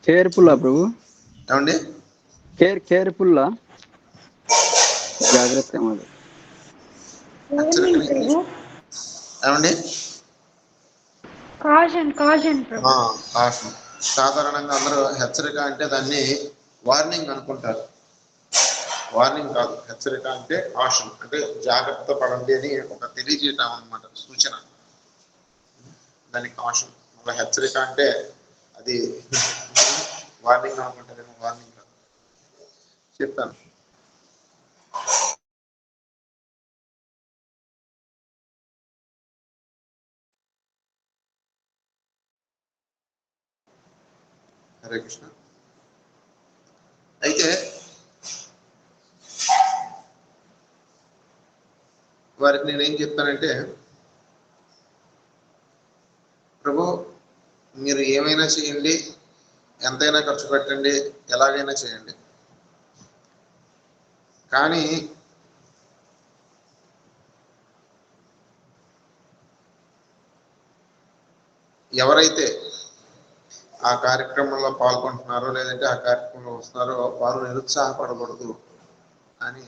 కేర్ఫుల్లా ప్రభు? ఏమండి? కేర్ఫుల్లా, జాగ్రత్త. ఏమండి? Caution caution. సాధారణంగా అందరూ హెచ్చరిక అంటే దాన్ని వార్నింగ్ అనుకుంటారు. వార్నింగ్ కాదు, హెచ్చరిక అంటే కాషన్, అంటే జాగ్రత్త పడండి అని ఒక తెలియజేయటం అన్నమాట, సూచన. దాన్ని కాషన్. మళ్ళీ హెచ్చరిక అంటే అది వార్నింగ్ అనుకుంటారేమో, వార్నింగ్ కాదు. చెప్తాను. హరే కృష్ణ. అయితే వారికి నేనేం చెప్పానంటే, ప్రభు మీరు ఏమైనా చేయండి, ఎంతైనా ఖర్చు పెట్టండి, ఎలాగైనా చేయండి, కానీ ఎవరైతే ఆ కార్యక్రమంలో పాల్గొంటున్నారో లేదంటే ఆ కార్యక్రమంలో వస్తున్నారో వారు నిరుత్సాహపడకూడదు అని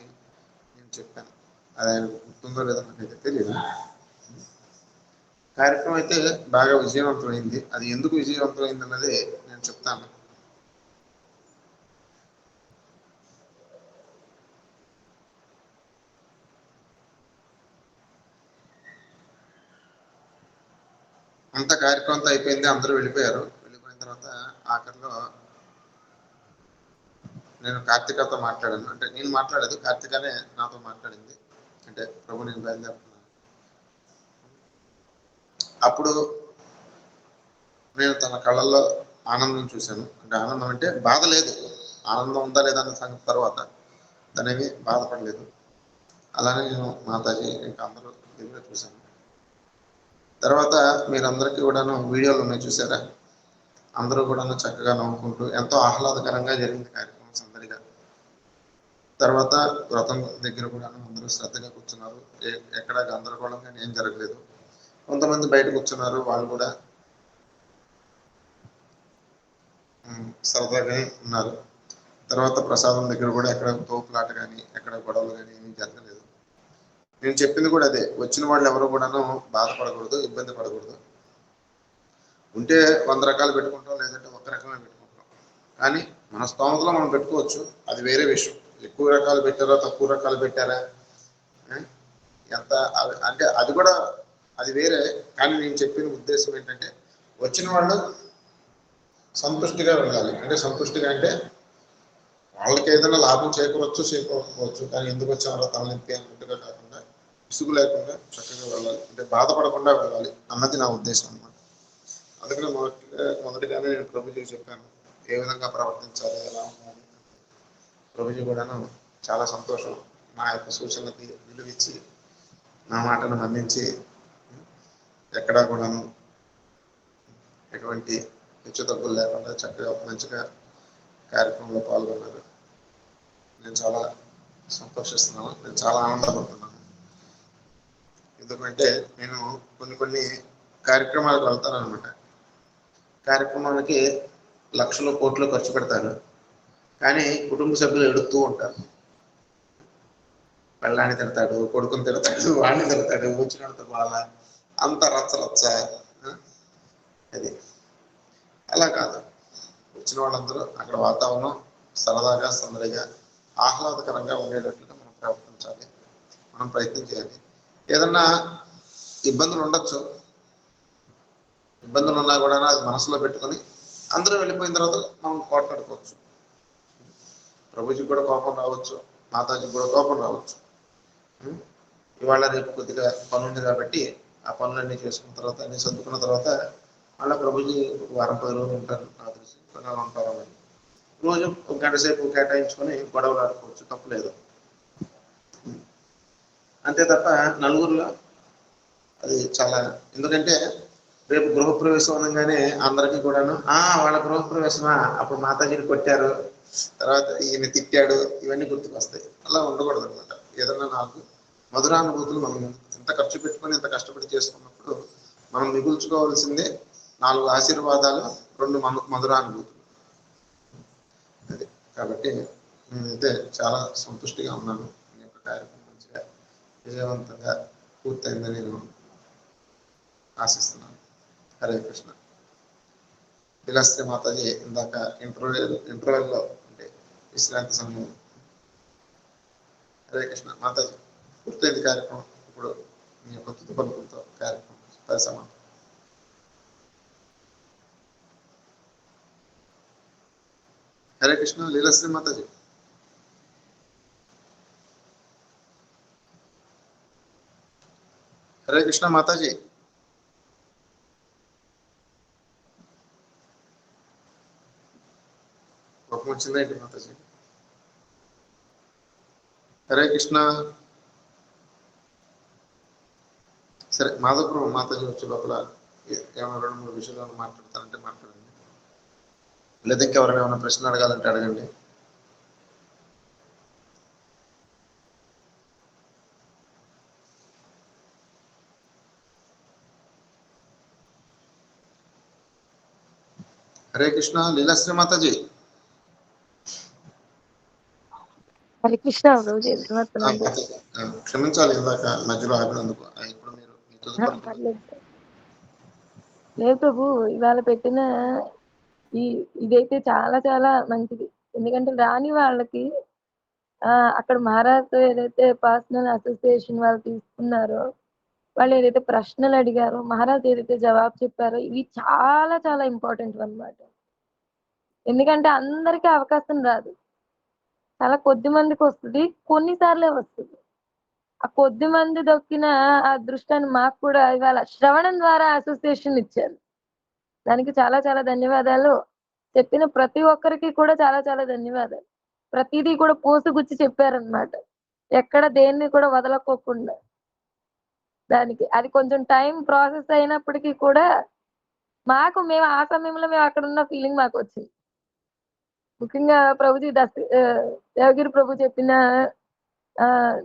నేను చెప్పాను. అది ఆయన గుర్తుందో లేదో నాకైతే తెలియదు. కార్యక్రమం అయితే బాగా విజయవంతమైంది. అది ఎందుకు విజయవంతమైంది అన్నది నేను చెప్తాను. అంత కార్యక్రమంతో అయిపోయింది, అందరూ వెళ్ళిపోయారు. వెళ్ళిపోయిన తర్వాత ఆఖరిలో నేను కార్తికతో మాట్లాడాను. అంటే నేను మాట్లాడేది, కార్తికనే నాతో మాట్లాడింది. అంటే ప్రభు నేను బయలుదేరుతున్నాను. అప్పుడు నేను తన కళ్ళల్లో ఆనందం చూశాను. అంటే ఆనందం అంటే బాధ లేదు, ఆనందం ఉందా లేదా అన్న సంగతి తర్వాత, తనేమి బాధపడలేదు. అలానే నేను మాతాజీ ఇంకా అందరూ దగ్గర చూశాను. తర్వాత మీరందరికీ కూడాను వీడియోలు ఉన్నాయి చూసారా? అందరూ కూడాను చక్కగా నవ్వుకుంటూ ఎంతో ఆహ్లాదకరంగా జరిగింది కార్యక్రమం, సందడిగా. తర్వాత వ్రతం దగ్గర కూడాను అందరూ శ్రద్ధగా కూర్చున్నారు. ఎక్కడ గందరగోళంగా ఏం జరగలేదు. కొంతమంది బయట కూర్చున్నారు, వాళ్ళు కూడా సరదాగా ఉన్నారు. తర్వాత ప్రసాదం దగ్గర కూడా ఎక్కడ తోపులాట కానీ ఎక్కడ గొడవలు కానీ ఏమీ జరగలేదు. నేను చెప్పింది కూడా అదే, వచ్చిన వాళ్ళు ఎవరు కూడాను బాధపడకూడదు, ఇబ్బంది పడకూడదు. ఉంటే 100 రకాలు పెట్టుకుంటాం, లేదంటే ఒక రకమే పెట్టుకుంటాం. కానీ మన స్తోమతలో మనం పెట్టుకోవచ్చు, అది వేరే విషయం. ఎక్కువ రకాలు పెట్టారా, తక్కువ రకాలు పెట్టారా, ఎంత అంటే అది కూడా అది వేరే. కానీ నేను చెప్పిన ఉద్దేశం ఏంటంటే వచ్చిన వాళ్ళు సంతుష్టిగా వెళ్ళాలి. అంటే సంతుష్టిగా అంటే వాళ్ళకి ఏదైనా లాభం చేకూరొచ్చు, చేకూరకపోవచ్చు, కానీ ఎందుకు వచ్చారో తలనొప్పి అనుకుంటుగా కాకుండా విసుగు లేకుండా చక్కగా వెళ్ళాలి. అంటే బాధపడకుండా వెళ్ళాలి అన్నది నా ఉద్దేశం అన్నమాట. అందుకని మొదటిగానే నేను ప్రభుజీకి చెప్పాను ఏ విధంగా ప్రవర్తించాలి, ఎలా ఉండాలి. ప్రభుజీ కూడాను చాలా సంతోషం, నా యొక్క సూచనలకి విలువిచ్చి నా మాటను మన్నించి ఎక్కడా కూడాను ఎటువంటి హెచ్చుతగ్గులు లేకుండా చక్కగా మంచిగా కార్యక్రమంలో పాల్గొన్నారు. నేను చాలా సంతోషిస్తున్నాను, నేను చాలా ఆనందపడుతున్నాను. ఎందుకంటే నేను కొన్ని కార్యక్రమాలకు వెళ్తాను అనమాట. కార్యక్రమాలకి లక్షలు కోట్లు ఖర్చు పెడతారు, కానీ కుటుంబ సభ్యులు ఎడుతూ ఉంటారు. పెళ్ళాన్ని తిడతాడు, కొడుకుని తిడతాడు, వాడిని తిడతాడు, వచ్చినంత బాధ, అంత రచ్చ. అది అలా కాదు, వచ్చిన వాళ్ళందరూ అక్కడ వాతావరణం సరదాగా సందడిగా ఆహ్లాదకరంగా ఉండేటట్లుగా మనం ప్రవర్తించాలి, మనం ప్రయత్నం చేయాలి. ఏదన్నా ఇబ్బందులు ఉండొచ్చు, ఇబ్బందులు ఉన్నా కూడా అది మనసులో పెట్టుకొని అందరూ వెళ్ళిపోయిన తర్వాత మనం పోట్లాడుకోవచ్చు. ప్రభుజీకి కూడా కోపం రావచ్చు, మాతాజీకి కూడా కోపం రావచ్చు. ఇవాళ రేపు కొద్దిగా పని ఉంది కాబట్టి ఆ పనులన్నీ చేసుకున్న తర్వాత అన్ని సర్దుకున్న తర్వాత మళ్ళీ ప్రభుజీ వారం 10 రోజులు ఉంటారు, నాకు తెలిసి కొన్నాళ్ళు ఉంటారు. రోజు ఒక గంట సేపు కేటాయించుకొని గొడవలు ఆడుకోవచ్చు, తప్పులేదు. అంతే తప్ప నలుగురిలో అది చాలా, ఎందుకంటే రేపు గృహప్రవేశం అనగానే అందరికీ కూడాను వాళ్ళ గృహప్రవేశమా, అప్పుడు మాతాజీని కొట్టారు, తర్వాత ఈయన తిట్టాడు, ఇవన్నీ గుర్తుకొస్తాయి. అలా ఉండకూడదు అనమాట. ఏదన్నా నాకు మధురానుభూతులు మనం ఎంత ఖర్చు పెట్టుకొని ఎంత కష్టపడి చేసుకున్నప్పుడు మనం మిగుల్చుకోవాల్సిందే 4 ఆశీర్వాదాలు, 2 మధురానుభూతులు. అది కాబట్టి నేనైతే చాలా సంతుష్టిగా ఉన్నాను. మీ యొక్క కార్యక్రమం మంచిగా విజయవంతంగా పూర్తయిందని నేను ఆశిస్తున్నాను. హరే కృష్ణ. విలాశ్రీ మాతాజీ ఇందాక ఇంటర్వెల్లో అంటే విశ్రాంతి సమయం. హరే కృష్ణ మాతాజీ, పూర్తయింది కార్యక్రమం. ఇప్పుడు మీ యొక్క తుది పలుకులతో కార్యక్రమం పరిసమాప్తం. హరే కృష్ణ లీలాశ్రీ మాతాజీ. హరే కృష్ణ మాతాజీ. కోపం వచ్చిందేంటి మాతాజీ? హరే కృష్ణ. సరే, మాధవపురం మాతాజీ వచ్చే లోపల ఏమైనా 2-3 విషయాలు మాట్లాడతారంటే మాట్లాడండి, లేదా ఇంకెవరైనా ఏమైనా ప్రశ్నలు అడగాలంటే అడగండి. హరే కృష్ణ లీలాశ్రీ మాతాజీ. హరే కృష్ణ ప్రభుజీ. క్షమించాలి ఇందాక మధ్యలో ఆపినందుకు. ఇప్పుడు మీరు పర్లేదు. లేదు ప్రభు, ఇవాళ పెట్టిన ఇదైతే చాలా చాలా మంచిది. ఎందుకంటే రాని వాళ్ళకి అక్కడ మహారాజ్ ఏదైతే పర్సనల్ అసోసియేషన్ వాళ్ళు తీసుకున్నారో, వాళ్ళు ఏదైతే ప్రశ్నలు అడిగారో, మహారాజ్ ఏదైతే జవాబు చెప్పారో, ఇవి చాలా చాలా ఇంపార్టెంట్ అన్నమాట. ఎందుకంటే అందరికీ అవకాశం రాదు, చాలా కొద్ది మందికి వస్తుంది, కొన్నిసార్లే వస్తుంది. ఆ కొద్ది మంది దొక్కిన ఆ అదృష్టాన్ని మాకు కూడా ఇవాళ శ్రవణం ద్వారా అసోసియేషన్ ఇచ్చారు. దానికి చాలా చాలా ధన్యవాదాలు. చెప్పిన ప్రతి ఒక్కరికి కూడా చాలా చాలా ధన్యవాదాలు. ప్రతిదీ కూడా పోసుగుచ్చి చెప్పారనమాట, ఎక్కడ దేన్ని కూడా వదలకోకుండా. దానికి అది కొంచెం టైం ప్రాసెస్ అయినప్పటికీ కూడా మేము ఆ సమయంలో మేము అక్కడ ఉన్న ఫీలింగ్ మాకు వచ్చింది. ముఖ్యంగా ప్రభుజీ దేవగిరి ప్రభు చెప్పిన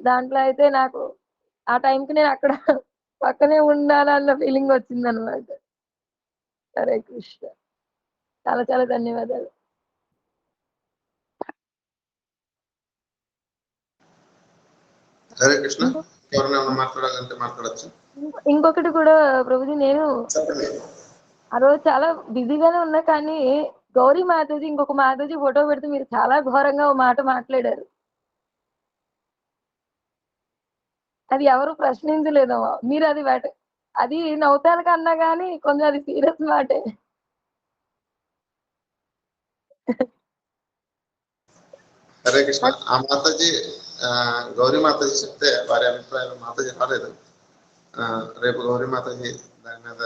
దాంట్లో అయితే నాకు ఆ టైంకి నేను అక్కడ పక్కనే ఉండాలన్న ఫీలింగ్ వచ్చింది అనమాట. హరే కృష్ణ. చాలా చాలా ధన్యవాదాలు. హరే కృష్ణ. ఎవరైనా మాట్లాడాలంటే మాట్లాడచ్చు. ఇంకొకటి కూడా ప్రభుజీ, నేను ఆ రోజు చాలా బిజీగానే ఉన్నా, కానీ గౌరీ మాతాజీ ఇంకొక మాతాజీ ఫోటో పెడితే మీరు చాలా ఘోరంగా ఓ మాట మాట్లాడారు. అది ఎవరు ప్రశ్నించలేదమ్మా. మీరు అది నవ్వుతారు కన్నా కానీ కొంచెం అది సీరియస్ మాటే. హరే కృష్ణ. ఆ మాతాజీ గౌరీ మాతాజీ చెప్తే వారి అభిప్రాయం మాతాజీ రాలేదు. రేపు గౌరీ మాతాజీ దాని మీద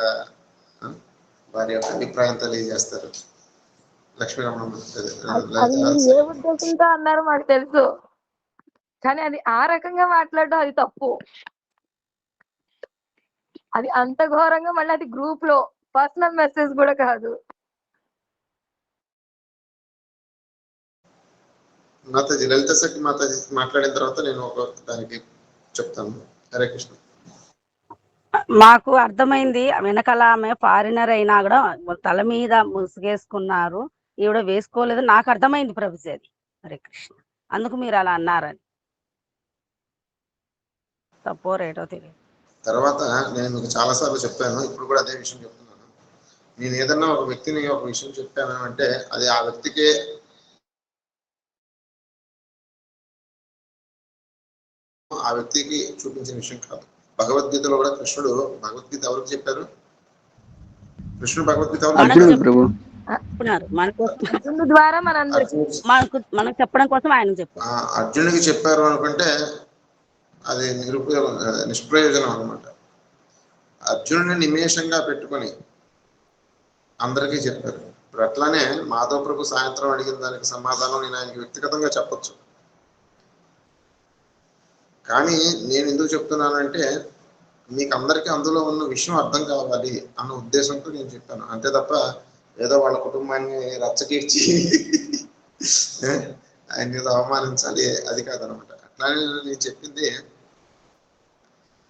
వారి యొక్క అభిప్రాయం తెలియజేస్తారు. లక్ష్మీరమణ అది మీరు ఏ ఉద్దేశంతో అన్నారో మాకు తెలుసు, కానీ అది ఆ రకంగా మాట్లాడడం అది తప్పు. అది అంత ఘోరంగా, మళ్ళీ అది గ్రూప్ లో పర్సనల్ మెసేజ్ కూడా కాదు. మాతాజీ లలిత శక్తి మాతాజీ మాట్లాడిన తర్వాత నేను ఒక దానికి చెప్తాను. హరే కృష్ణ. మాకు అర్థమైంది, వెనకాల ఆమె ఫారినర్ అయినా కూడా తల మీద ముసుగేసుకున్నారు, ఈవిడ వేసుకోలేదు. నాకు అర్థమైంది ప్రభుజీ అది. హరే కృష్ణ. అందుకు మీరు అలా అన్నారని. తప్పో రేటో తెలియదు. తర్వాత నేను మీకు చాలాసార్లు చెప్పాను, ఇప్పుడు కూడా అదే విషయం చెప్తున్నాను. నేను ఏదన్నా ఒక వ్యక్తిని ఒక విషయం చెప్పాను అంటే అది ఆ వ్యక్తికే ఆ వ్యక్తికి చూపించిన విషయం కాదు. భగవద్గీతలో కూడా కృష్ణుడు భగవద్గీత ఎవరికి చెప్పారు? కృష్ణుడు భగవద్గీత ఎవరికి మనకు అర్జునుడు చెప్పారు? ప్రభు. చెప్తున్నారు మన కోసం, అర్జునుడి ద్వారా మనందరికి. మనకు చెప్పడం కోసం ఆయన చెప్పారు. అర్జునుడికి చెప్పారు అనుకుంటే అది నిరుపయోగం, నిష్ప్రయోజనం అనమాట. అర్జునుడిని నిమేషంగా పెట్టుకొని అందరికీ చెప్పారు. ఇప్పుడు అట్లానే మాధవ్ ప్రభు సాయంత్రం అడిగిన దానికి సమాధానం నేను ఆయనకి వ్యక్తిగతంగా చెప్పొచ్చు. కానీ నేను ఎందుకు చెప్తున్నానంటే మీకు అందరికీ అందులో ఉన్న విషయం అర్థం కావాలి అన్న ఉద్దేశంతో నేను చెప్పాను. అంతే తప్ప ఏదో వాళ్ళ కుటుంబాన్ని రచ్చకీర్చి ఆయన ఏదో అవమానించాలి అది కాదనమాట. అట్లానే నేను చెప్పింది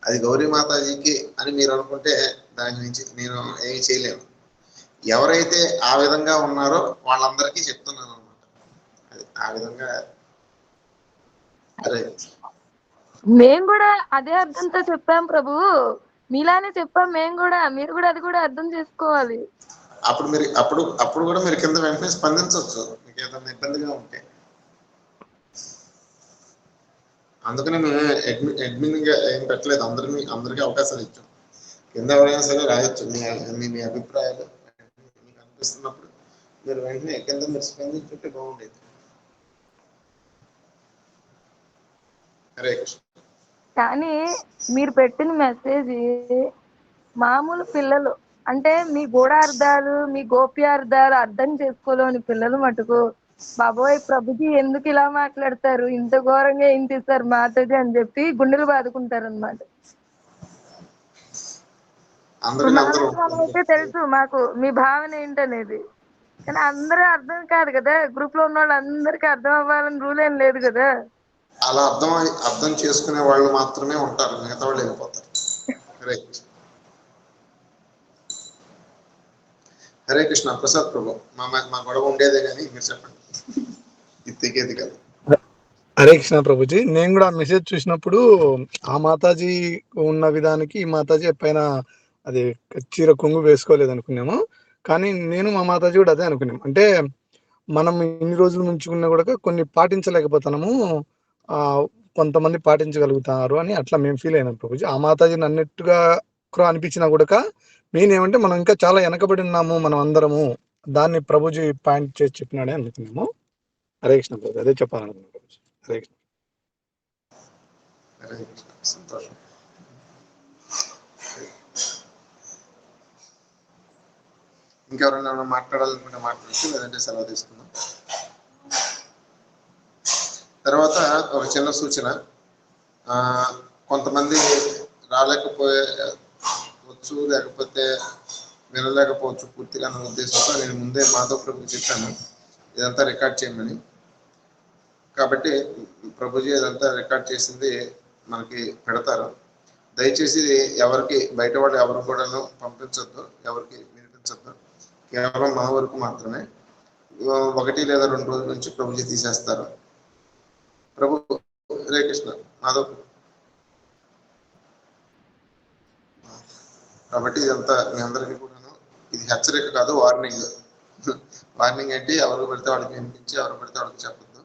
అది గౌరీ మాతాజీకి అని మీరు అనుకుంటే దాని నుంచి నేను ఏమి చేయలేను. ఎవరైతే ఆ విధంగా ఉన్నారో వాళ్ళందరికీ చెప్తున్నాను అనమాట. అది ఆ విధంగా. అరే మేము కూడా అదే అర్థంతో చెప్పాం ప్రభు, మీలానే చెప్పాం మేము కూడా, మీరు కూడా అది కూడా అర్థం చేసుకోవాలి. అప్పుడు మీరు అప్పుడు కూడా మీరు కింద వెంటనే స్పందించవచ్చు మీకు ఏదైనా ఇబ్బందిగా ఉంటే. అందుకని మేము అడ్మిన్ గా ఏం పెట్టలేదు, అందరికీ అవకాశాలు ఇచ్చాం. కింద ఎవరైనా సరే రాయొచ్చు మీ అభిప్రాయాలు మీకు అనిపిస్తున్నప్పుడు మీరు వెంటనే కింద మీరు స్పందించుంటే బాగుండేది. హరే కృష్ణ. కానీ మీరు పెట్టిన మెసేజ్ మామూలు పిల్లలు అంటే మీ గూఢార్థాలు మీ గోప్యార్థాలు అర్థం చేసుకోలేని పిల్లలు మటుకు బాబోయ్ ప్రభుజీ ఎందుకు ఇలా మాట్లాడతారు, ఇంత ఘోరంగా ఏం చేస్తారు మాతది అని చెప్పి గుండెలు బాదుకుంటారు అనమాట. ఇప్పుడు అయితే తెలుసు మాకు మీ భావన ఏంటనేది, కానీ అందరూ అర్థం కాదు కదా, గ్రూప్ లో ఉన్న వాళ్ళందరికీ అర్థం అవ్వాలని రూల్ ఏం లేదు కదా. అలా అర్థం చేసుకునే వాళ్ళు మాత్రమే ఉంటారు, మిగతా వాళ్ళు వెళ్ళిపోతారు. హరే కృష్ణ. హరే కృష్ణ. ప్రసాద్ ప్రభు మా గొడవ ఉండేదే కానీ మీరు చెప్పండి, ఇది తెగేది కాదు. హరే కృష్ణ ప్రభుజీ, నేను కూడా మెసేజ్ చూసినప్పుడు ఆ మాతాజీ ఉన్న విధానికి ఈ మాతాజీ ఎప్పుడైనా అది చీర కొంగు వేసుకోలేదు అనుకున్నాము. కానీ నేను మా మాతాజీ కూడా అదే అనుకున్నాం. అంటే మనం ఇన్ని రోజుల నుంచి ఉన్నా కూడా కొన్ని పాటించలేకపోతున్నాము, కొంతమంది పాటించగలుగుతారు అని అట్లా మేము ఫీల్ అయినాం ప్రభుజీ. ఆ మాతాజీని అన్నట్టుగా అనిపించినా కూడా మెయిన్ ఏమంటే మనం ఇంకా చాలా వెనకబడి ఉన్నాము మనం అందరము, దాన్ని ప్రభుజీ పాయింట్ చేసి చెప్పినాడే అనుకున్నాము. హరే కృష్ణ ప్రభు, అదే చెప్పాలనుకున్నాను ప్రభుజీ. హరే కృష్ణ. హరే కృష్ణ. సంతోషం. ఇంకెవరైనా మాట్లాడాలనుకుంటే మాట్లాడచ్చు, లేదంటే సెలవు తీసుకుందాం. తర్వాత ఒక చిన్న సూచన, కొంతమంది రాలేకపోవచ్చు, లేకపోతే వినలేకపోవచ్చు పూర్తిగా అన్న ఉద్దేశంతో నేను ముందే మాధవ్ ప్రభుకి చెప్పాను ఇదంతా రికార్డ్ చేయమని. కాబట్టి ప్రభుజీ ఇదంతా రికార్డ్ చేసింది మనకి పెడతారు. దయచేసి ఎవరికి బయట వాళ్ళు ఎవరు కూడా పంపించొద్దు, ఎవరికి వినిపించొద్దు, కేవలం మా వరకు మాత్రమే. 1 లేదా 2 రోజుల నుంచి ప్రభుజీ తీసేస్తారు. ప్రభు. హరే కృష్ణ. మాధవ్. కాబట్టి ఇదంతా మీ అందరికీ కూడాను ఇది హెచ్చరిక కాదు, వార్నింగ్. వార్నింగ్ ఏంటి, ఎవరు పడితే వాళ్ళకి వినిపించి ఎవరు పడితే వాళ్ళకి చెప్పొద్దు,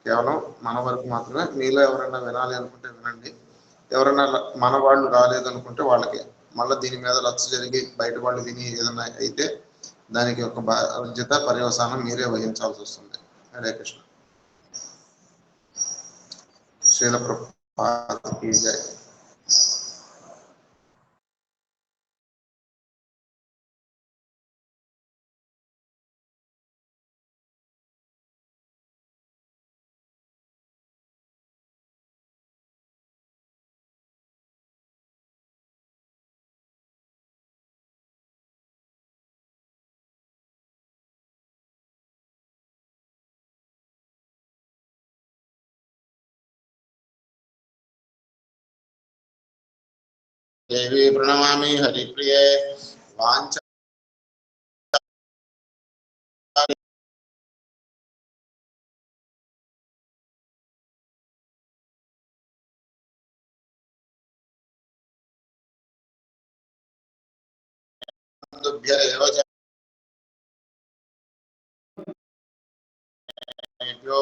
కేవలం మన వరకు మాత్రమే. మీలో ఎవరైనా వినాలి అనుకుంటే వినండి, ఎవరైనా మన వాళ్ళు రాలేదు అనుకుంటే వాళ్ళకి మళ్ళీ దీని మీద రచ్చ జరిగి బయట వాళ్ళు విని ఏదైనా అయితే దానికి ఒక బాధ్యత పర్యవసానం మీరే వహించాల్సి వస్తుంది. హరే కృష్ణ. శ్రీల ప్రభుపాదకి జై. దేవి ప్రణమామి హరిప్రియే. వాంఛ గురుభ్యో